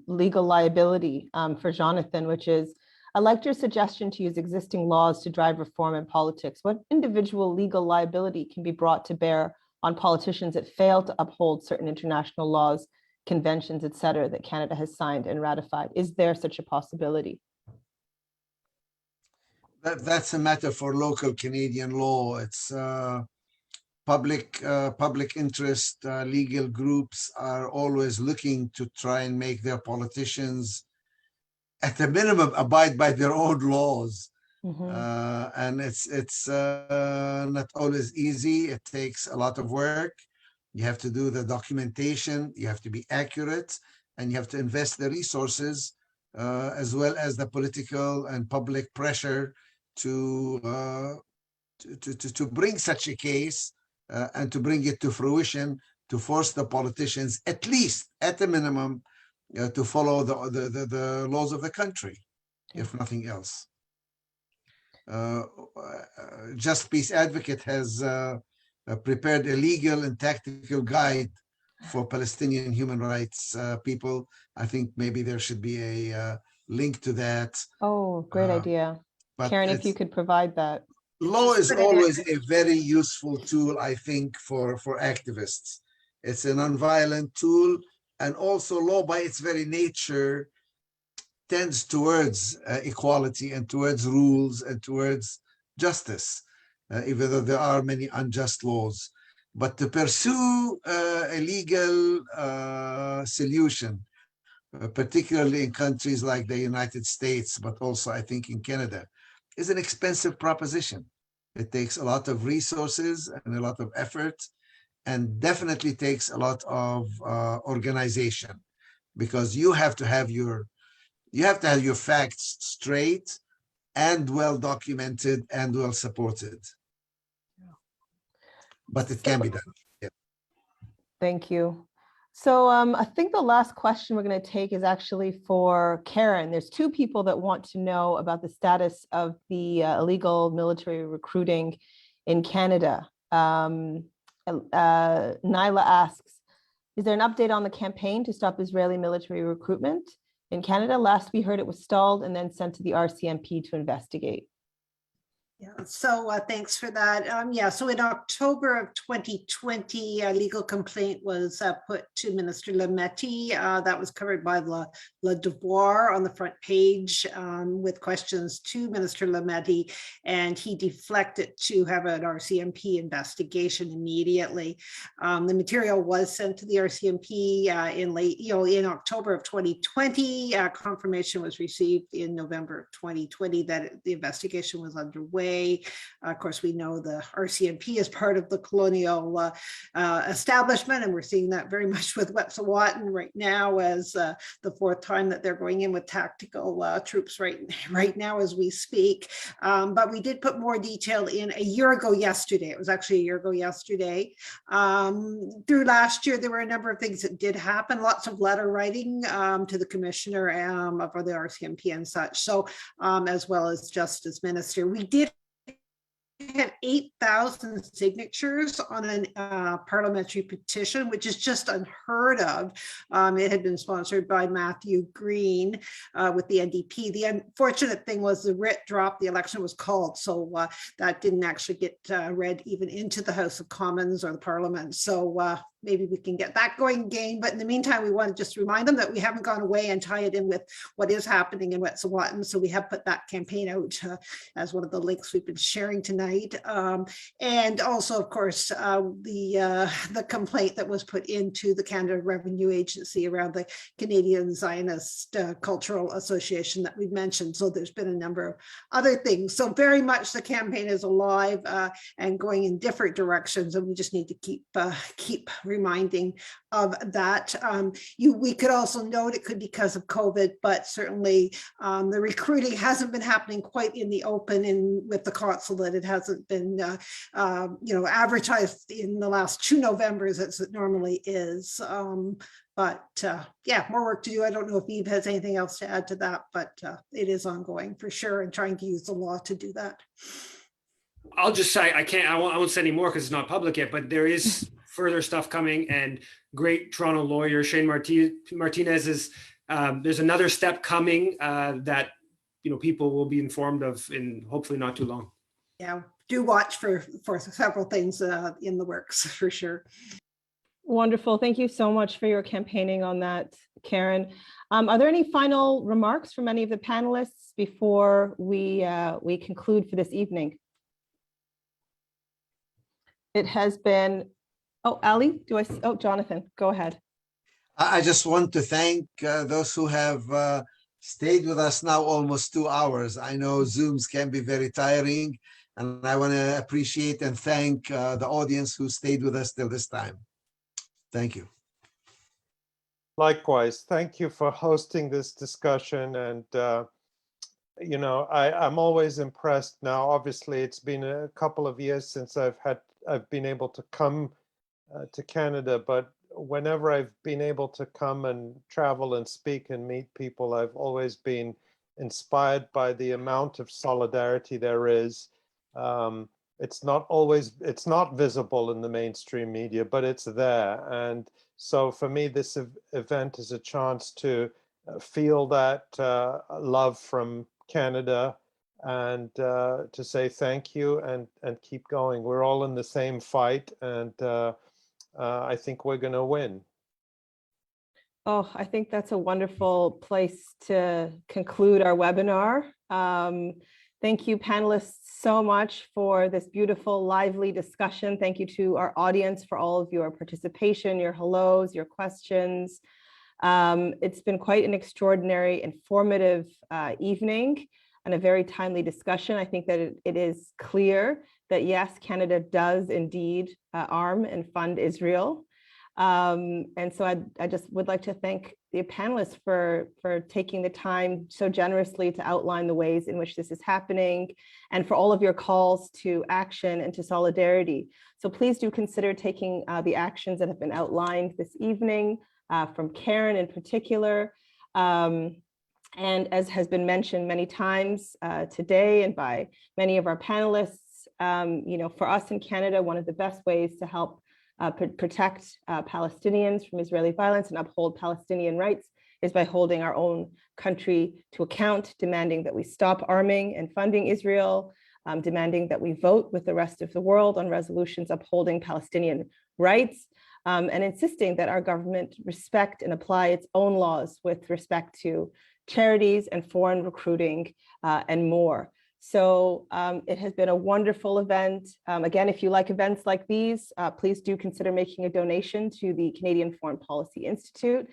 legal liability for Jonathan, which is, I liked your suggestion to use existing laws to drive reform in politics. What individual legal liability can be brought to bear on politicians that fail to uphold certain international laws, conventions, et cetera, that Canada has signed and ratified? Is there such a possibility? That's a matter for local Canadian law. It's public interest legal groups are always looking to try and make their politicians, at the minimum, abide by their own laws. And it's not always easy. It takes a lot of work. You have to do the documentation, you have to be accurate, and you have to invest the resources as well as the political and public pressure to bring such a case and to bring it to fruition, to force the politicians, at least at the minimum, to follow the laws of the country, if nothing else. Just Peace Advocate has prepared a legal and tactical guide for Palestinian human rights people. I think maybe there should be a link to that. Oh, great idea. Karen, if you could provide that. Law is always a very useful tool, I think, for activists. It's a nonviolent tool, and also law by its very nature tends towards equality and towards rules and towards justice, even though there are many unjust laws. But to pursue a legal solution, particularly in countries like the United States, but also I think in Canada, is an expensive proposition. It takes a lot of resources and a lot of effort, and definitely takes a lot of organization, because you have to have your facts straight and well documented and well supported. But it can be done. Yeah. Thank you. So I think the last question we're going to take is actually for Karen. There's two people that want to know about the status of the illegal military recruiting in Canada. Nyla asks, is there an update on the campaign to stop Israeli military recruitment in Canada? Last we heard it was stalled and then sent to the RCMP to investigate. Yeah, so thanks for that. Yeah, so in October of 2020, a legal complaint was put to Minister Lametti. That was covered by Le Devoir on the front page with questions to Minister Lametti, and he deflected to have an RCMP investigation immediately. The material was sent to the RCMP in October of 2020. Confirmation was received in November of 2020 that the investigation was underway. Of course, we know the RCMP is part of the colonial establishment, and we're seeing that very much with Wet'suwet'en right now as the fourth time that they're going in with tactical troops right now as we speak. But we did put more detail in a year ago yesterday. It was actually a year ago yesterday. Through last year, there were a number of things that did happen, lots of letter writing to the commissioner for the RCMP and such. So as well as Justice Minister, we did had 8,000 signatures on a parliamentary petition, which is just unheard of. It had been sponsored by Matthew Green with the NDP. The unfortunate thing was the writ dropped, the election was called, so that didn't actually get read even into the House of Commons or the Parliament. So maybe we can get that going again. But in the meantime, we want to just remind them that we haven't gone away and tie it in with what is happening in Wet'suwet'en. So we have put that campaign out as one of the links we've been sharing tonight. And also, of course, the complaint that was put into the Canada Revenue Agency around the Canadian Zionist Cultural Association that we've mentioned. So there's been a number of other things. So very much the campaign is alive and going in different directions. And we just need to keep reminding of that. We could also note it could be because of COVID, but certainly the recruiting hasn't been happening quite in the open and with the consulate. It hasn't been advertised in the last 2 Novembers as it normally is. But yeah, more work to do. I don't know if Yves has anything else to add to that, but it is ongoing for sure, and trying to use the law to do that. I'll just say I won't say any more because it's not public yet, but there is further stuff coming, and great Toronto lawyer Shane Martinez is there's another step coming that people will be informed of in hopefully not too long. Yeah, do watch for several things in the works for sure. Wonderful. Thank you so much for your campaigning on that, Karen. Are there any final remarks from any of the panelists before we conclude for this evening? It has been, Ali, Jonathan, go ahead. I just want to thank those who have stayed with us now almost 2 hours. I know Zooms can be very tiring, and I want to appreciate and thank the audience who stayed with us till this time. Thank you. Likewise, thank you for hosting this discussion. And, I'm always impressed now. Obviously, it's been a couple of years since I've been able to come to Canada, but whenever I've been able to come and travel and speak and meet people, I've always been inspired by the amount of solidarity there is. It's not visible in the mainstream media, but it's there. And so for me, this event is a chance to feel that love from Canada and to say thank you and keep going. We're all in the same fight, and I think we're going to win. Oh, I think that's a wonderful place to conclude our webinar. Thank you, panelists, so much for this beautiful, lively discussion. Thank you to our audience for all of your participation, your hellos, your questions. It's been quite an extraordinary, informative evening and a very timely discussion. I think that it is clear that yes, Canada does indeed arm and fund Israel. And so I just would like to thank the panelists for taking the time so generously to outline the ways in which this is happening, and for all of your calls to action and to solidarity. So please do consider taking the actions that have been outlined this evening from Karen in particular. And as has been mentioned many times today and by many of our panelists, for us in Canada, one of the best ways to help protect Palestinians from Israeli violence and uphold Palestinian rights is by holding our own country to account, demanding that we stop arming and funding Israel, demanding that we vote with the rest of the world on resolutions upholding Palestinian rights, and insisting that our government respect and apply its own laws with respect to charities and foreign recruiting and more. So it has been a wonderful event. Again, if you like events like these, please do consider making a donation to the Canadian Foreign Policy Institute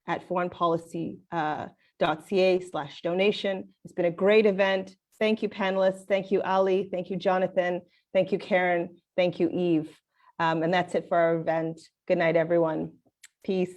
at foreignpolicy.ca/donation. It's been a great event. Thank you, panelists. Thank you, Ali. Thank you, Jonathan. Thank you, Karen. Thank you, Yves. And that's it for our event. Good night, everyone. Peace.